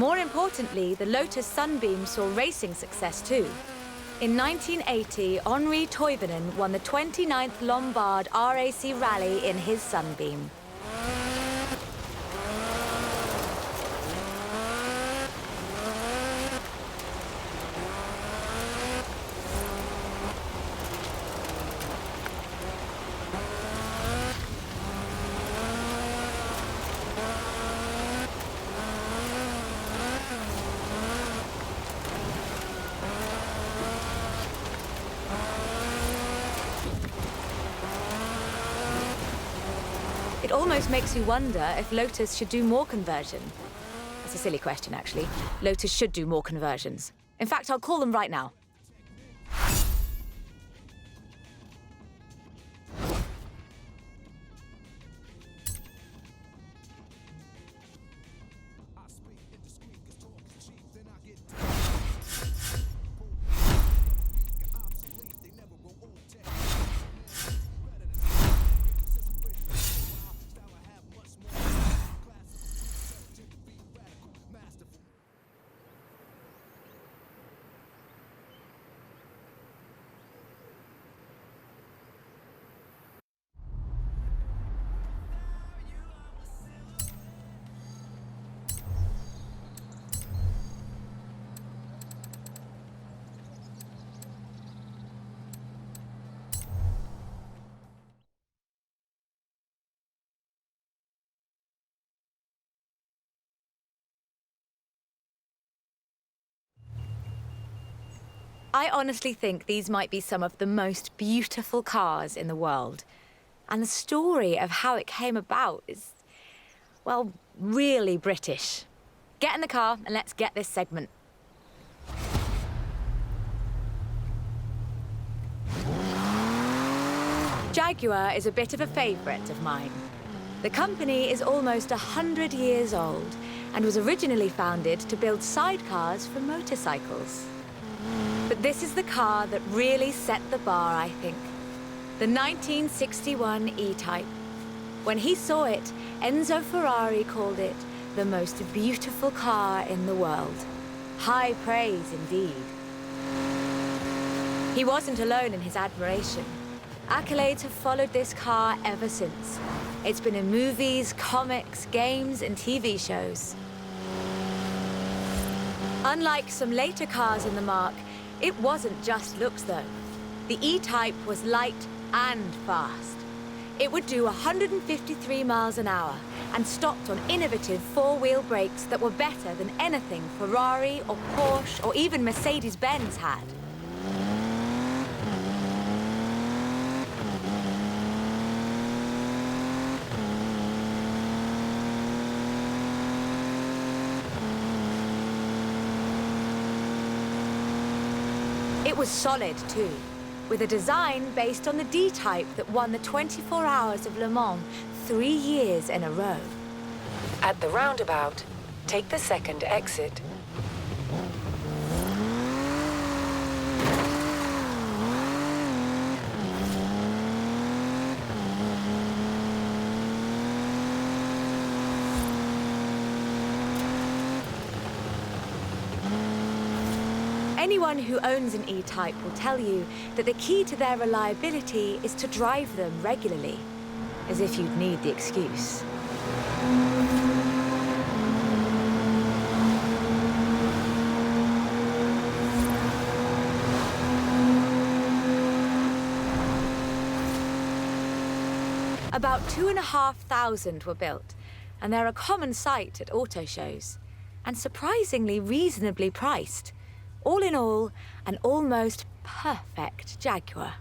More importantly, the Lotus Sunbeam saw racing success too. In 1980, Henri Toivonen won the 29th Lombard RAC Rally in his Sunbeam. It almost makes you wonder if Lotus should do more conversion. That's a silly question, actually. Lotus should do more conversions. In fact, I'll call them right now. I honestly think these might be some of the most beautiful cars in the world. And the story of how it came about is, well, really British. Get in the car and let's get this segment. Jaguar is a bit of a favourite of mine. The company is almost 100 years old and was originally founded to build sidecars for motorcycles. But this is the car that really set the bar, I think. The 1961 E-Type. When he saw it, Enzo Ferrari called it the most beautiful car in the world. High praise indeed. He wasn't alone in his admiration. Accolades have followed this car ever since. It's been in movies, comics, games, and TV shows. Unlike some later cars in the marque, it wasn't just looks though. The E-Type was light and fast. It would do 153 miles an hour and stopped on innovative four-wheel brakes that were better than anything Ferrari or Porsche or even Mercedes-Benz had. It was solid, too, with a design based on the D-Type that won the 24 Hours of Le Mans 3 years in a row. At the roundabout, take the second exit. Anyone who owns an E-Type will tell you that the key to their reliability is to drive them regularly, as if you'd need the excuse. About 2,500 were built, and they're a common sight at auto shows, and surprisingly reasonably priced. All in all, an almost perfect Jaguar.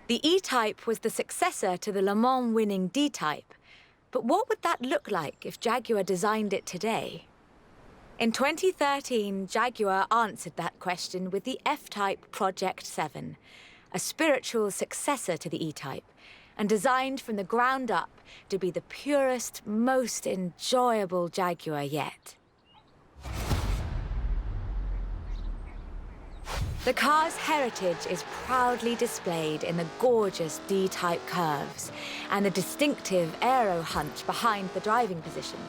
The E-Type was the successor to the Le Mans winning D-Type. But what would that look like if Jaguar designed it today? In 2013, Jaguar answered that question with the F-Type Project 7, a spiritual successor to the E-Type, and designed from the ground up to be the purest, most enjoyable Jaguar yet. The car's heritage is proudly displayed in the gorgeous D-type curves and the distinctive aero hunch behind the driving position.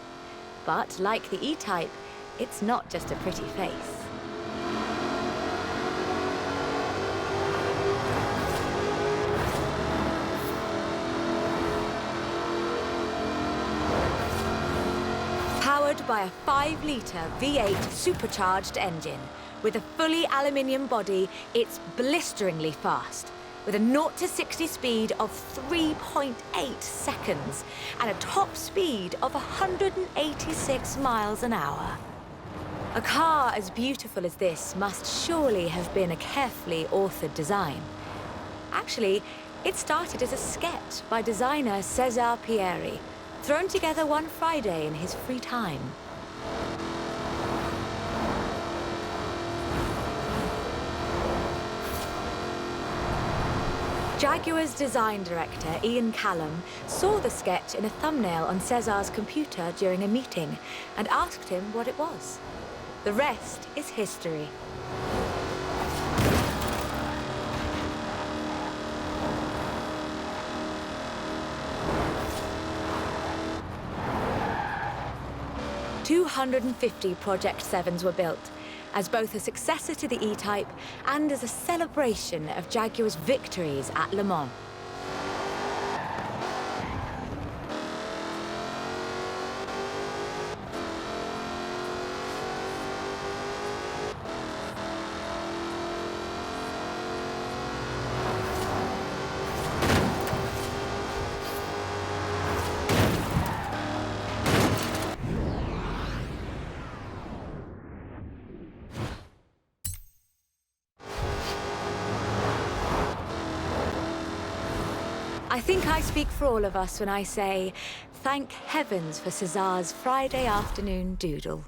But like the E-type, it's not just a pretty face. Powered by a 5-litre V8 supercharged engine, with a fully aluminium body, it's blisteringly fast, with a 0 to 60 speed of 3.8 seconds and a top speed of 186 miles an hour. A car as beautiful as this must surely have been a carefully authored design. Actually, it started as a sketch by designer César Pierri, thrown together one Friday in his free time. Jaguar's design director, Ian Callum, saw the sketch in a thumbnail on César's computer during a meeting and asked him what it was. The rest is history. "250 Project 7s were built, as both a successor to the E-Type and as a celebration of Jaguar's victories at Le Mans. I think I speak for all of us when I say, thank heavens for César's Friday afternoon doodle.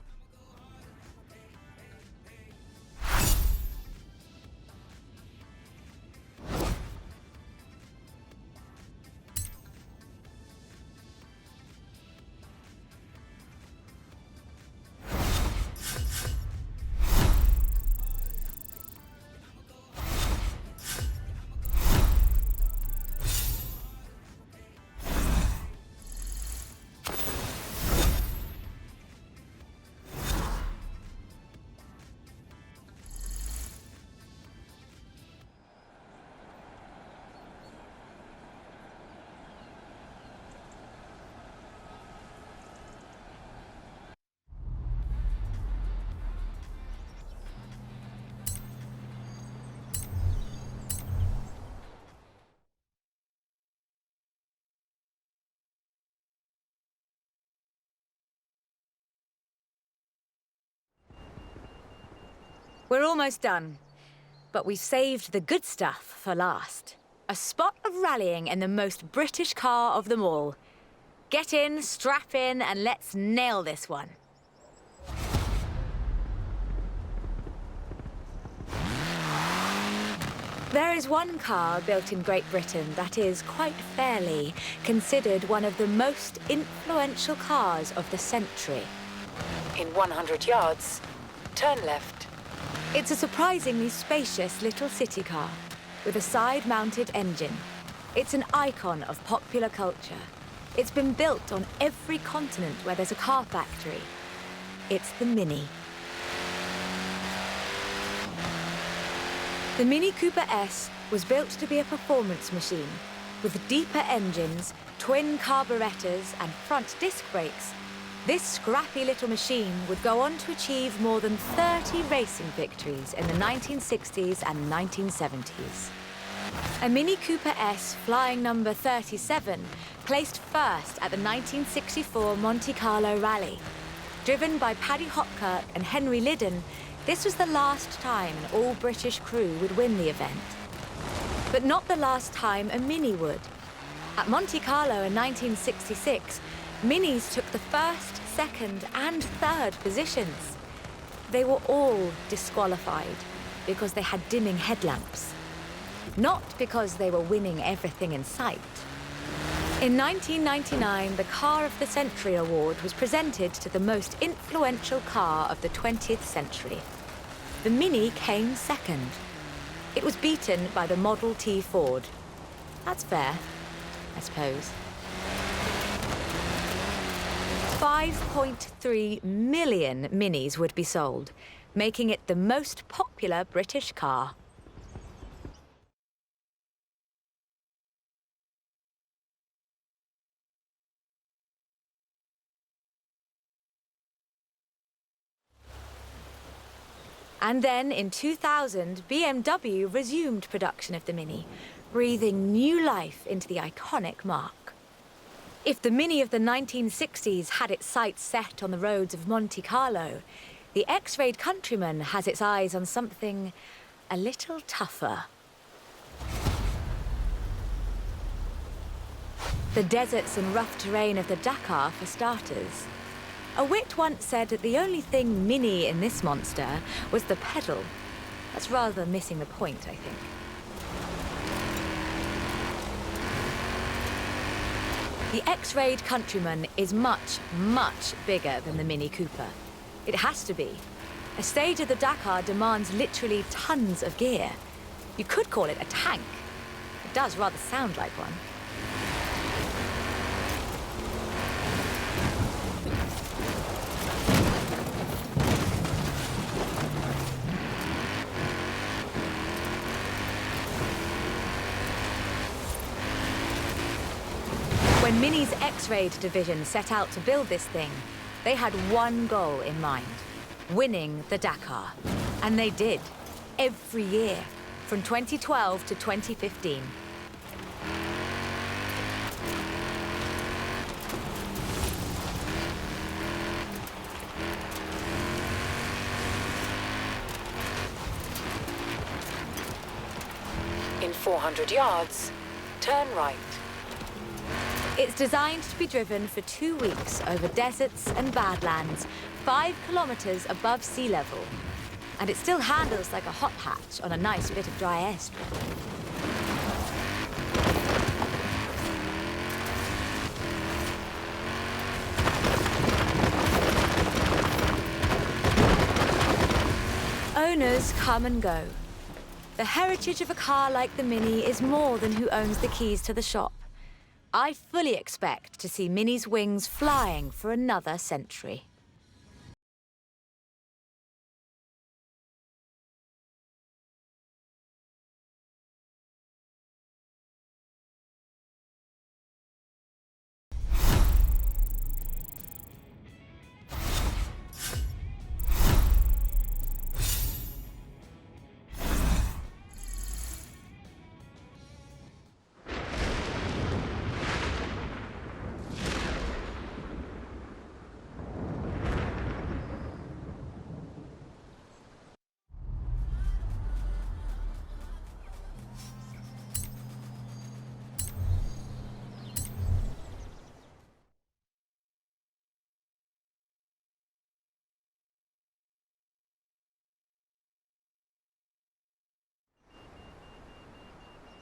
We're almost done, but we've saved the good stuff for last. A spot of rallying in the most British car of them all. Get in, strap in, and let's nail this one. There is one car built in Great Britain that is, quite fairly, considered one of the most influential cars of the century. In 100 yards, turn left. It's a surprisingly spacious little city car with a side-mounted engine. It's an icon of popular culture. It's been built on every continent where there's a car factory. It's the Mini. The Mini Cooper S was built to be a performance machine with deeper engines, twin carburetors, and front disc brakes. This scrappy little machine would go on to achieve more than 30 racing victories in the 1960s and 1970s. A Mini Cooper S flying number 37 placed first at the 1964 Monte Carlo Rally. Driven by Paddy Hopkirk and Henry Liddon, this was the last time an all-British crew would win the event. But not the last time a Mini would. At Monte Carlo in 1966, Minis took the first, second, and third positions. They were all disqualified because they had dimming headlamps, not because they were winning everything in sight. In 1999, the Car of the Century Award was presented to the most influential car of the 20th century. The Mini came second, It was beaten by the Model T Ford. That's fair, I suppose. 5.3 million Minis would be sold, making it the most popular British car. And then in 2000, BMW resumed production of the Mini, breathing new life into the iconic marque. If the Mini of the 1960s had its sights set on the roads of Monte Carlo, the X-rayed Countryman has its eyes on something a little tougher. The deserts and rough terrain of the Dakar, for starters. A wit once said that the only thing Mini in this monster was the pedal. That's rather missing the point, I think. The X-rayed Countryman is much, much bigger than the Mini Cooper. It has to be. A stage of the Dakar demands literally tons of gear. You could call it a tank. It does rather sound like one. When Mini's X-rayed division set out to build this thing, they had one goal in mind: winning the Dakar. And they did, every year, from 2012 to 2015. In 400 yards, turn right. It's designed to be driven for 2 weeks over deserts and badlands, 5 kilometers above sea level. And it still handles like a hot hatch on a nice bit of dry airstrip. Owners come and go. The heritage of a car like the Mini is more than who owns the keys to the shop. I fully expect to see Mini's wings flying for another century.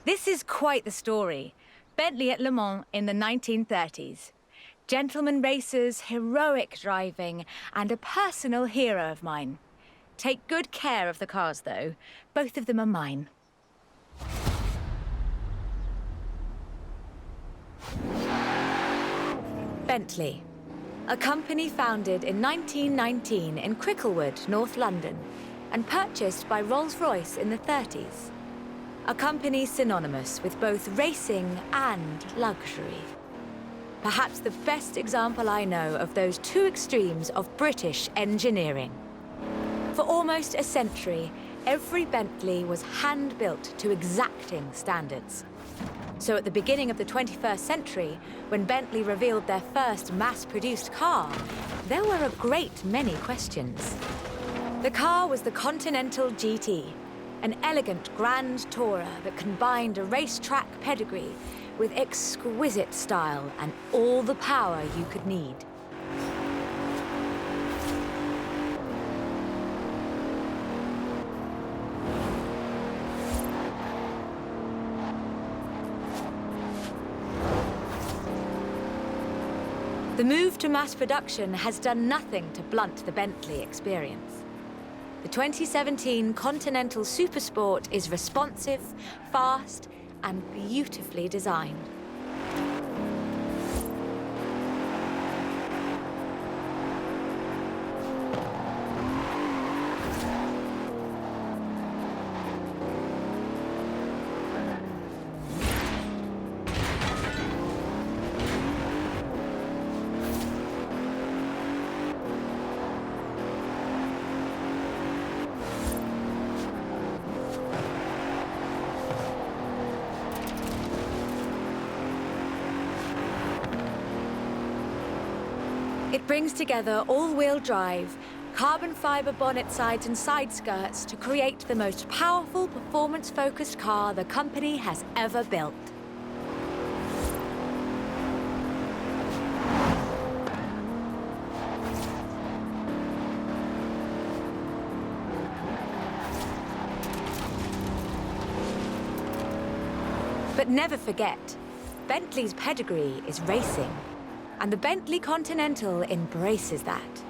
This is quite the story. Bentley at Le Mans in the 1930s. Gentleman racers, heroic driving, and a personal hero of mine. Take good care of the cars, though. Both of them are mine. Bentley. A company founded in 1919 in Cricklewood, North London, and purchased by Rolls-Royce in the 30s. A company synonymous with both racing and luxury. Perhaps the best example I know of those two extremes of British engineering. For almost a century, every Bentley was hand-built to exacting standards. So at the beginning of the 21st century, when Bentley revealed their first mass-produced car, there were a great many questions. The car was the Continental GT, an elegant grand tourer that combined a racetrack pedigree with exquisite style and all the power you could need. The move to mass production has done nothing to blunt the Bentley experience. The 2017 Continental Supersport is responsive, fast, and beautifully designed. It brings together all-wheel drive, carbon fiber bonnet sides and side skirts to create the most powerful, performance-focused car the company has ever built. But never forget, Bentley's pedigree is racing. And the Bentley Continental embraces that.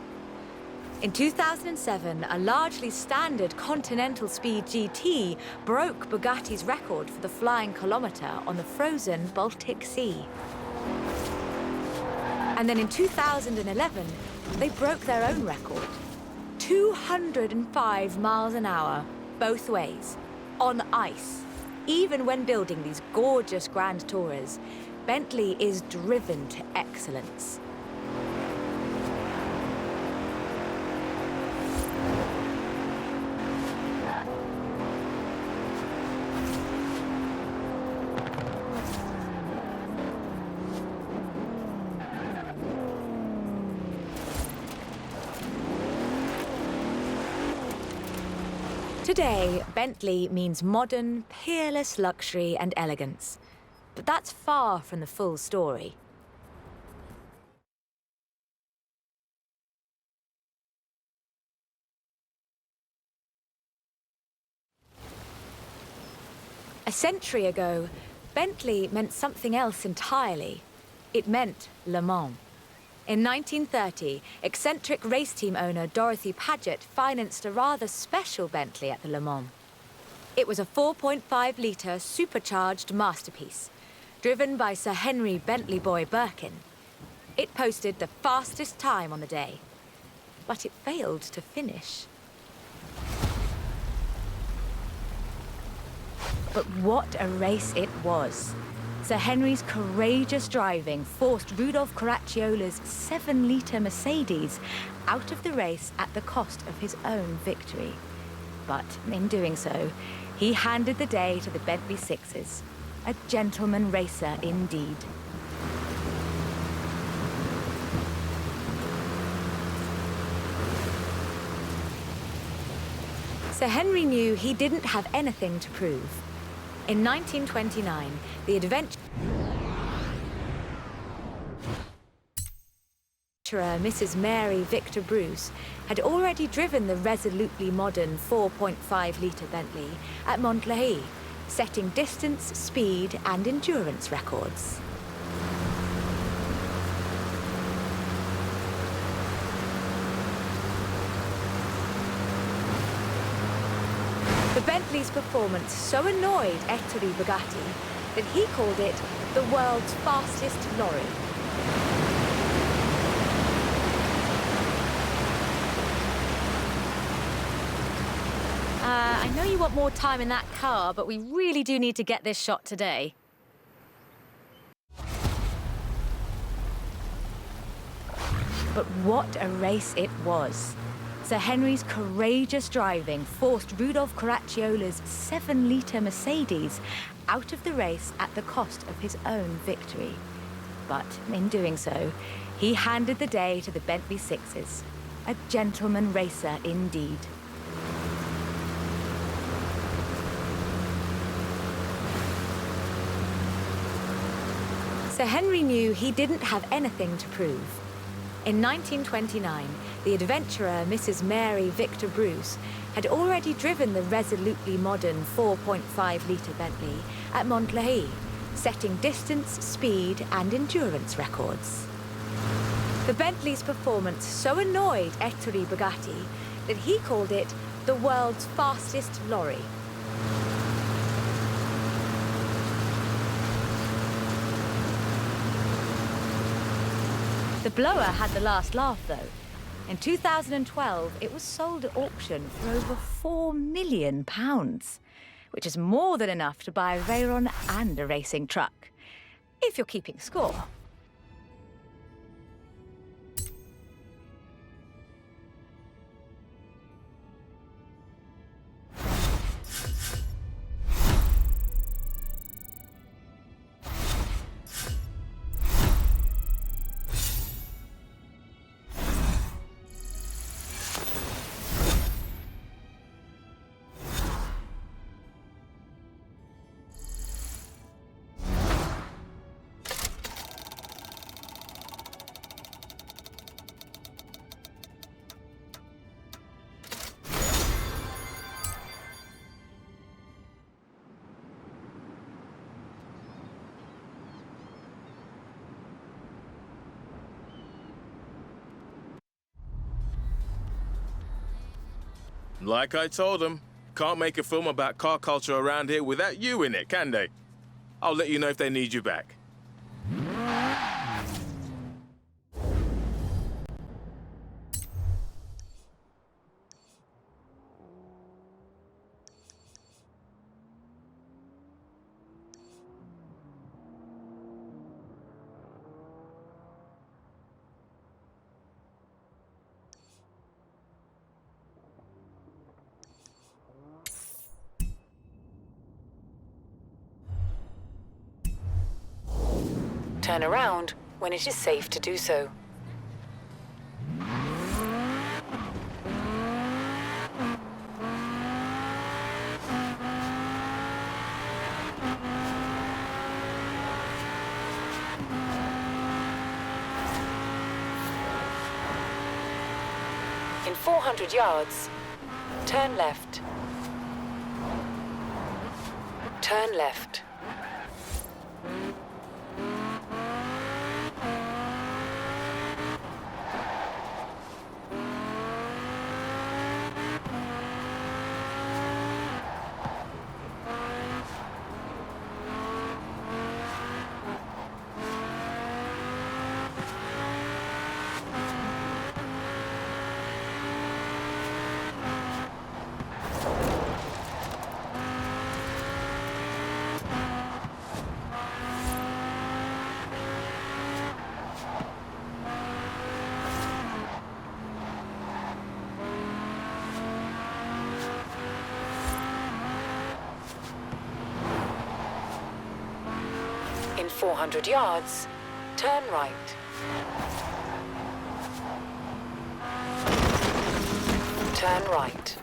In 2007, a largely standard Continental Speed GT broke Bugatti's record for the flying kilometre on the frozen Baltic Sea. And then in 2011, they broke their own record. 205 miles an hour, both ways, on ice. Even when building these gorgeous Grand Tourers, Bentley is driven to excellence. Today, Bentley means modern, peerless luxury and elegance. But that's far from the full story. A century ago, Bentley meant something else entirely. It meant Le Mans. In 1930, eccentric race team owner Dorothy Paget financed a rather special Bentley at the Le Mans. It was a 4.5-litre supercharged masterpiece, driven by Sir Henry Bentley Boy Birkin. It posted the fastest time on the day, but it failed to finish. But what a race it was. Sir Henry's courageous driving forced Rudolf Caracciolla's 7-litre Mercedes out of the race at the cost of his own victory. But in doing so, he handed the day to the Bentley Sixes. A gentleman racer indeed. Sir Henry knew he didn't have anything to prove. In 1929, the adventurer Mrs. Mary Victor Bruce had already driven the resolutely modern 4.5-litre Bentley at Montlhéry, setting distance, speed, and endurance records. The Bentley's performance so annoyed Ettore Bugatti that he called it the world's fastest lorry. I know you want more time in that car, but we really do need to get this shot today. But what a race it was. Sir Henry's courageous driving forced Rudolf Caracciolla's 7-litre Mercedes out of the race at the cost of his own victory. But in doing so, he handed the day to the Bentley Sixes. A gentleman racer indeed. Sir Henry knew he didn't have anything to prove. In 1929, the adventurer Mrs. Mary Victor Bruce had already driven the resolutely modern 4.5-litre Bentley at Montlhéry, setting distance, speed, and endurance records. The Bentley's performance so annoyed Ettore Bugatti that he called it the world's fastest lorry. The blower had the last laugh, though. In 2012, it was sold at auction for over £4 million, which is more than enough to buy a Veyron and a racing truck, if you're keeping score. Like I told them, can't make a film about car culture around here without you in it, can they? I'll let you know if they need you back. Turn around when it is safe to do so. In 400 yards, turn left. Turn left. In 400 yards, turn right. Turn right.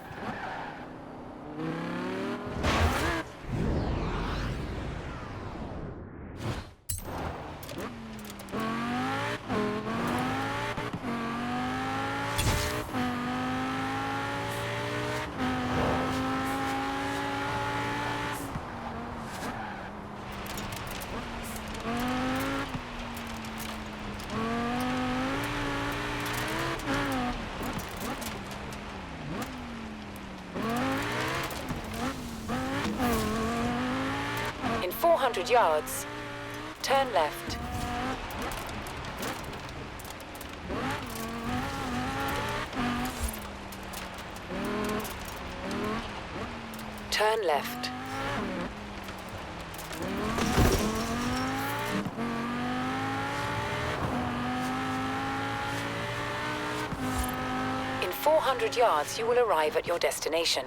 In 400 yards, turn left. Turn left. In 400 yards, you will arrive at your destination.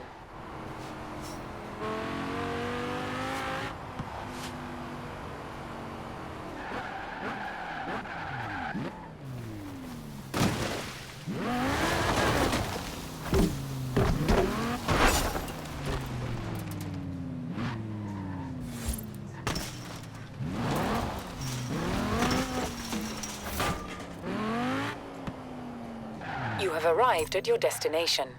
You have arrived at your destination.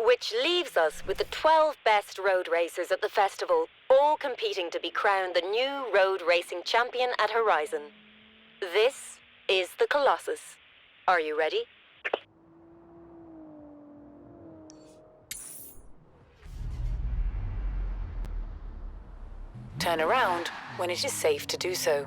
Which leaves us with the 12 best road racers at the festival, all competing to be crowned the new road racing champion at Horizon. This is the Colossus. Are you ready? Turn around when it is safe to do so.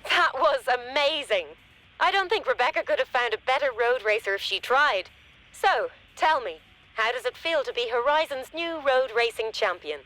That was amazing! I don't think Rebecca could have found a better road racer if she tried. So, tell me, how does it feel to be Horizon's new road racing champion?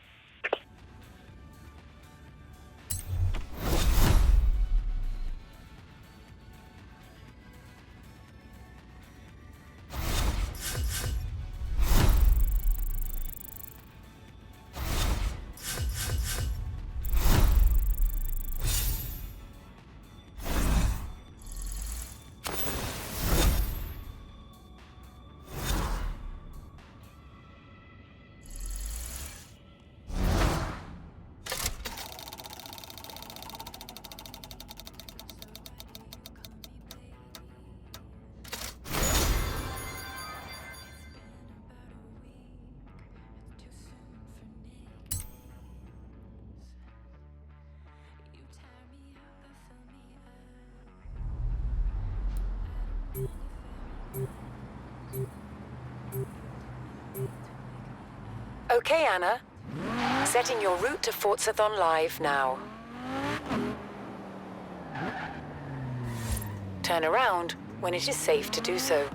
Okay, Anna. Setting your route to Forzathon Live now. Turn around when it is safe to do so.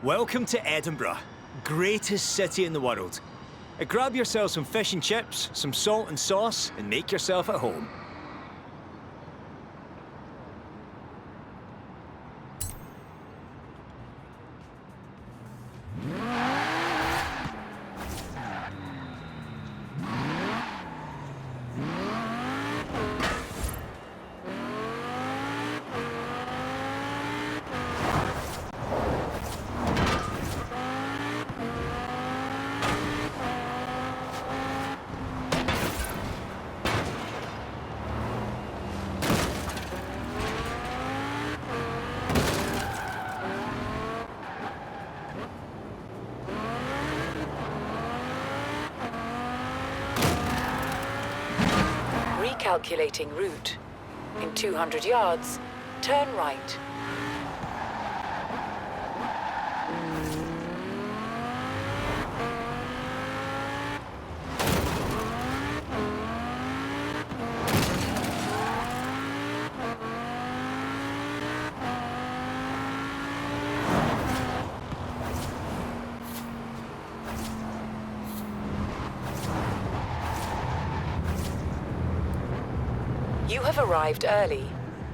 Welcome to Edinburgh, greatest city in the world. Grab yourself some fish and chips, some salt and sauce, and make yourself at home. Recalculating route. In 200 yards, turn right. You have arrived early.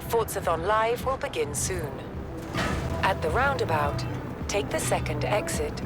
Forzathon Live will begin soon. At the roundabout, take the second exit.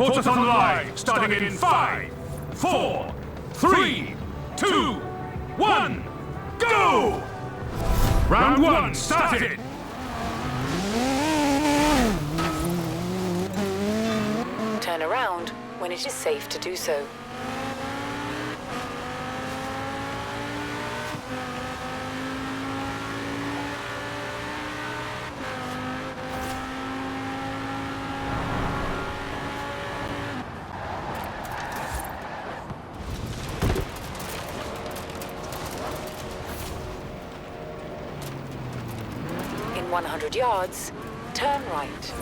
Forzathon Live, starting in 5, 4, 3, 2, 1, go! Round 1 started! Turn around when it is safe to do so. In 100 yards, turn right.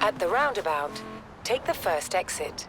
At the roundabout, take the first exit.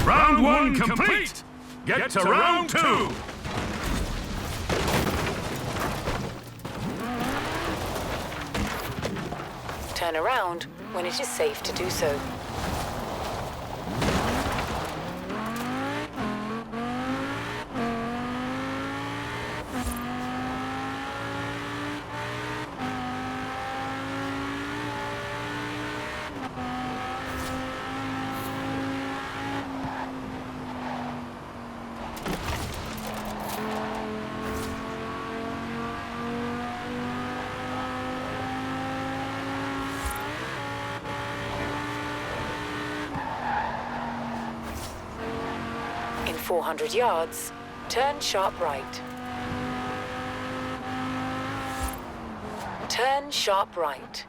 Round 1 complete! Get to round 2! Turn around when it is safe to do so. In 400 yards, turn sharp right. Turn sharp right.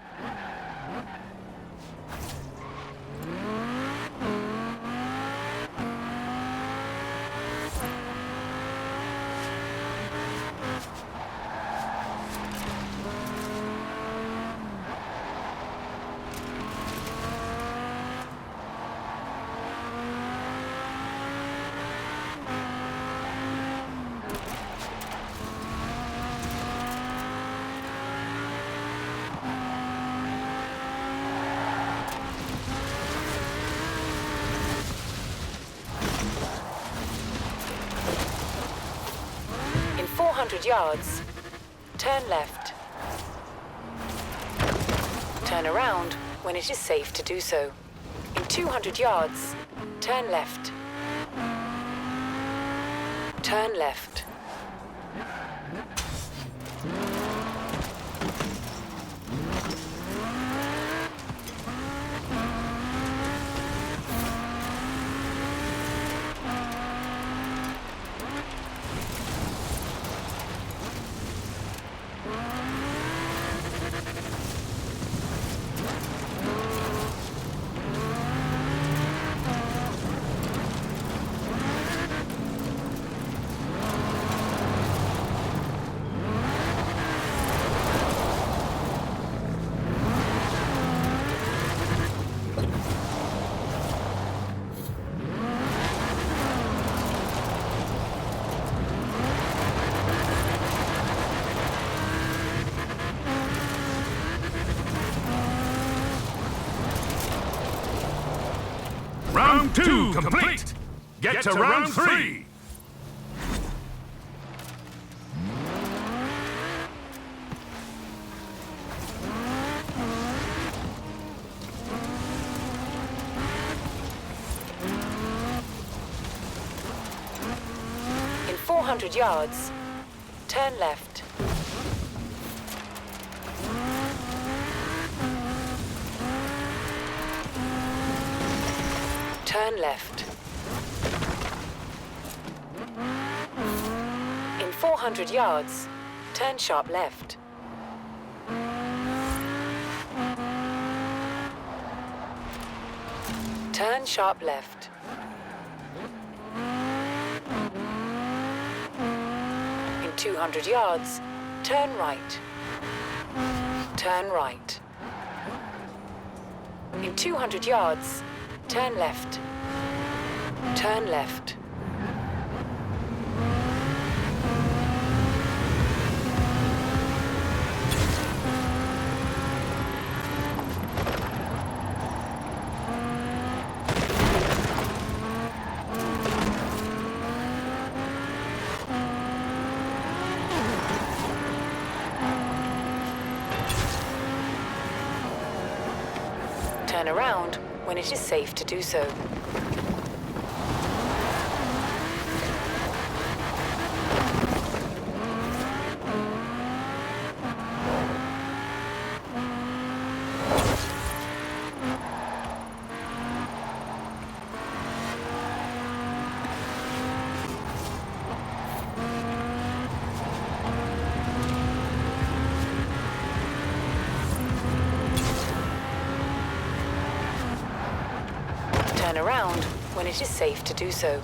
In 400 yards, turn left. Turn around when it is safe to do so. In 200 yards, turn left. Turn left. Round 2 complete! Get to round 3! In 400 yards, turn left. Turn left. In 400 yards, turn sharp left. Turn sharp left. In 200 yards, turn right. Turn right. In 200 yards, turn left. Turn left. Turn around when it is safe to do so. Turn around when it is safe to do so.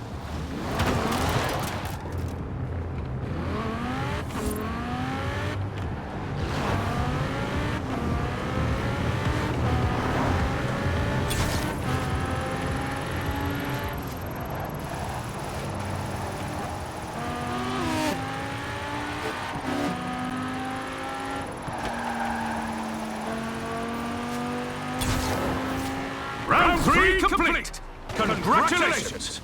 Round 3 complete! Congratulations!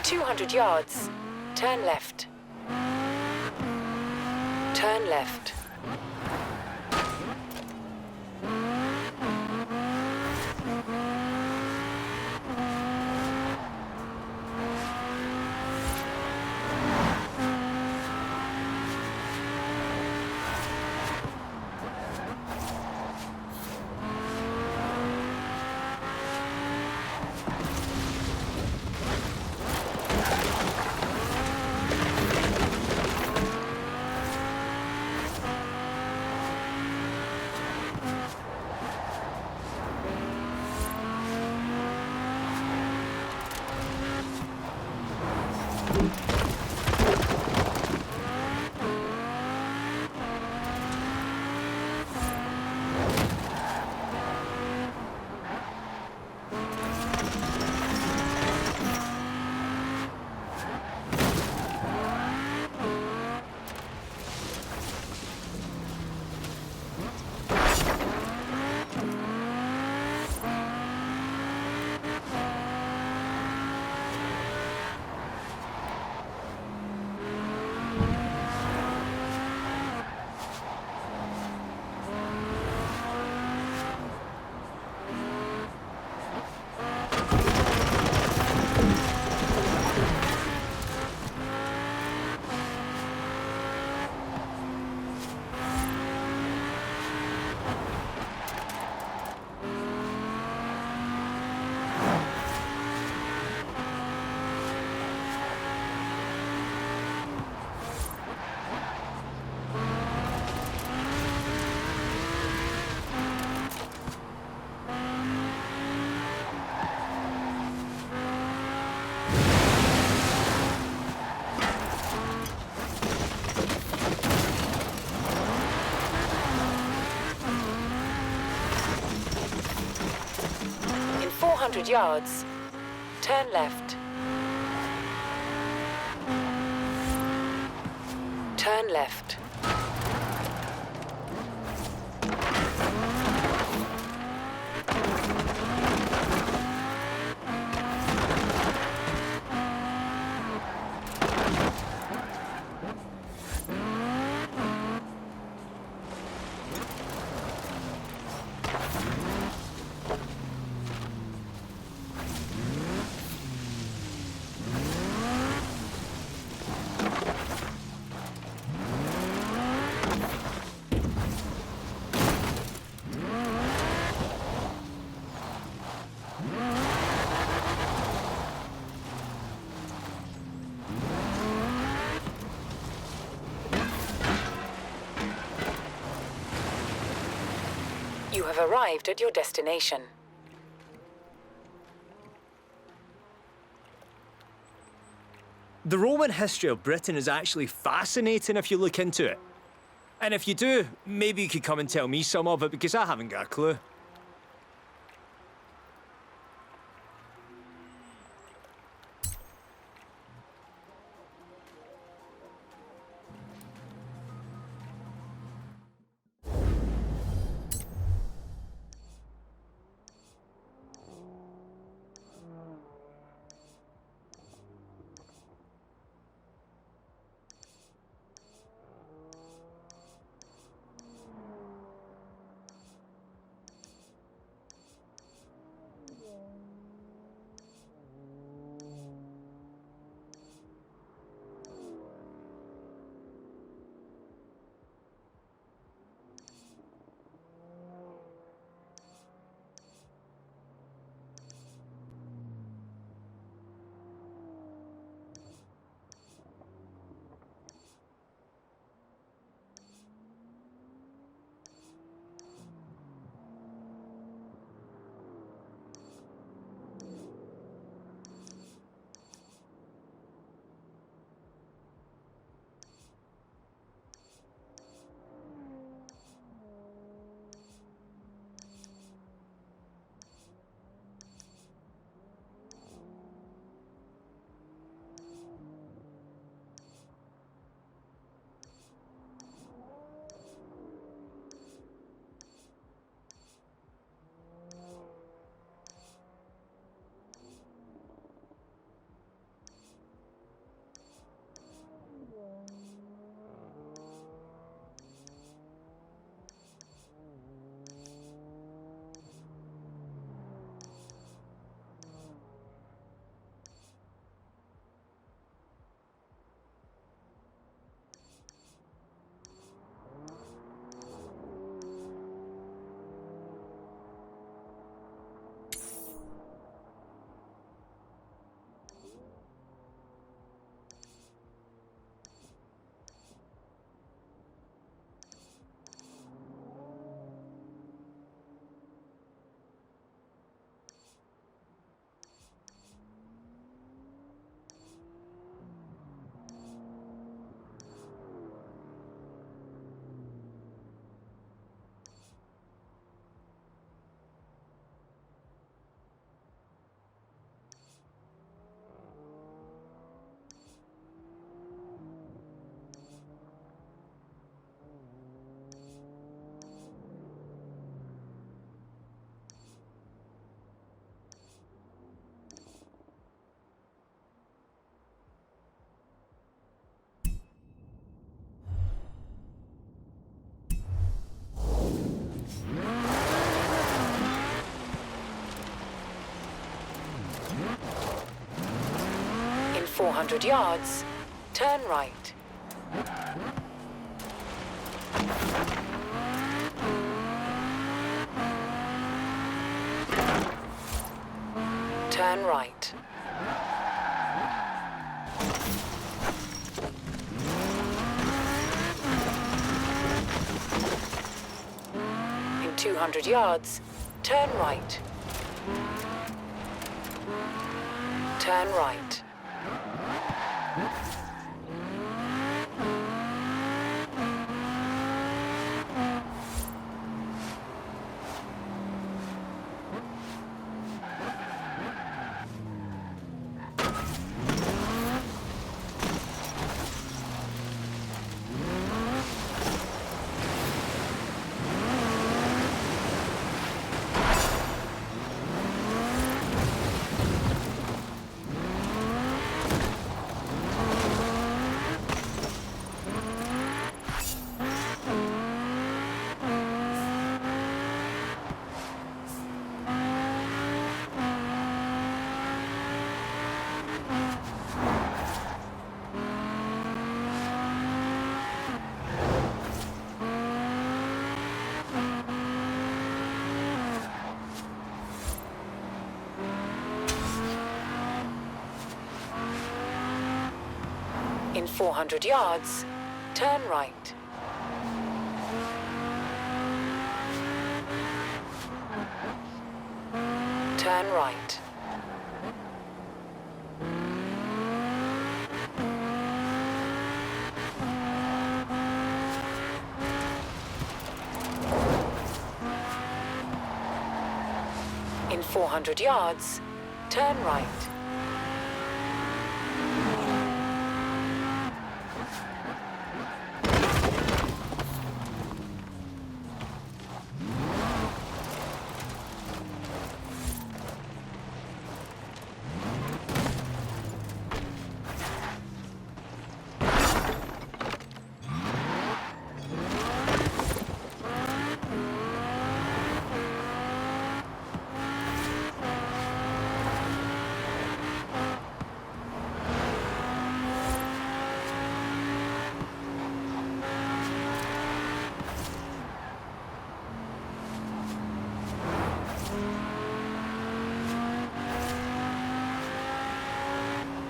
200 yards, turn left. Turn left. In 400 yards, turn left. Turn left. You have arrived at your destination. The Roman history of Britain is actually fascinating if you look into it. And if you do, maybe you could come and tell me some of it, because I haven't got a clue. 400 yards, turn right. Turn right. In 200 yards, turn right. Turn right. In 400 yards, turn right. Turn right. In 400 yards, turn right.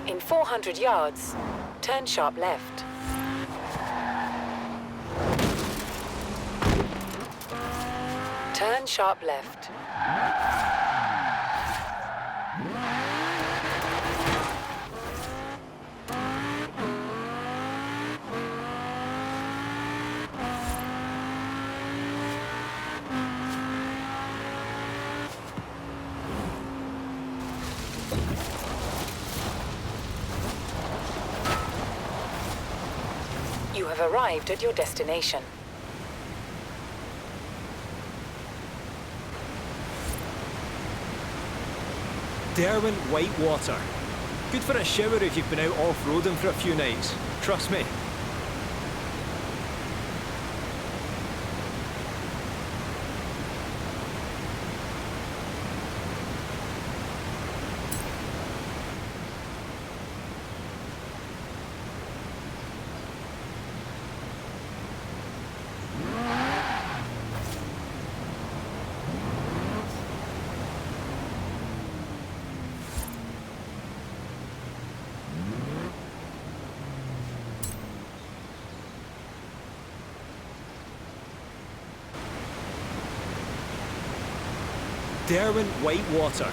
In 400 yards, turn sharp left. Turn sharp left. You have arrived at your destination. Derwent Whitewater. Good for a shower if you've been out off-roading for a few nights. Trust me. Derwent Whitewater.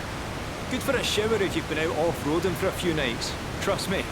Good for a shower if you've been out off-roading for a few nights. Trust me.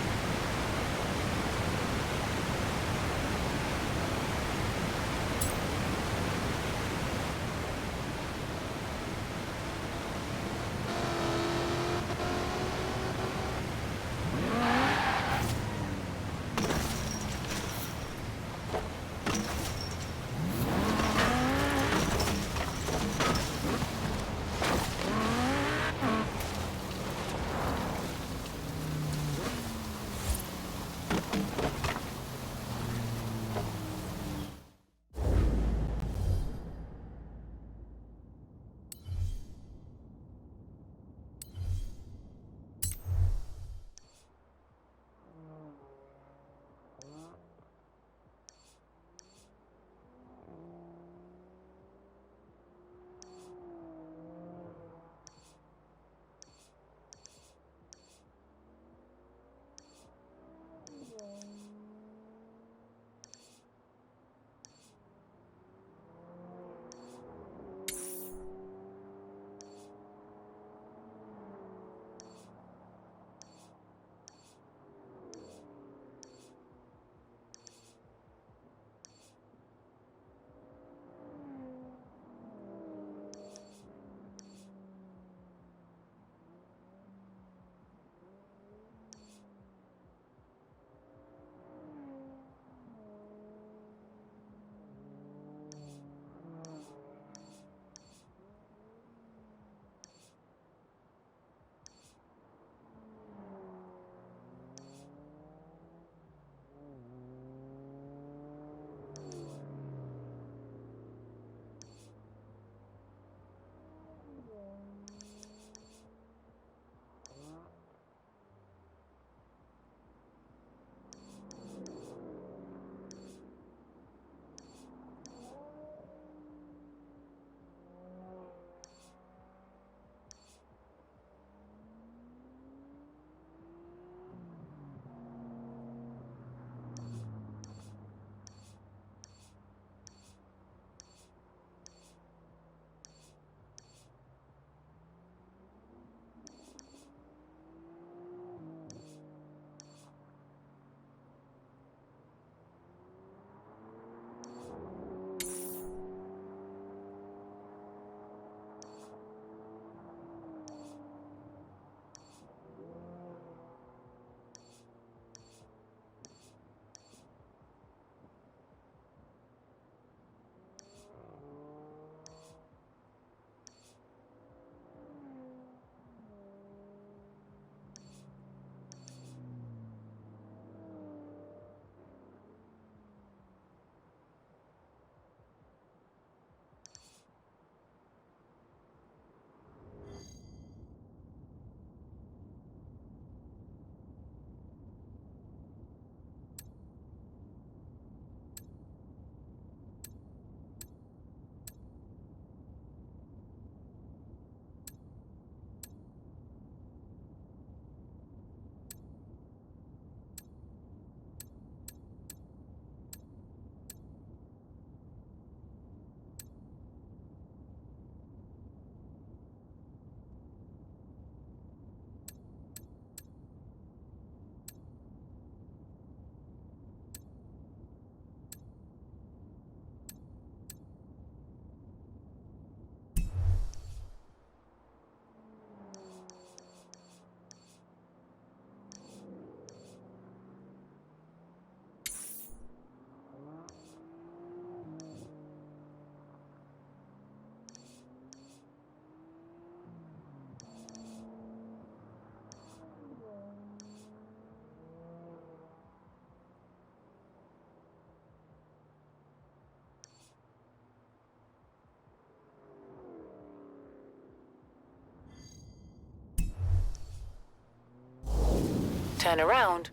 Turn around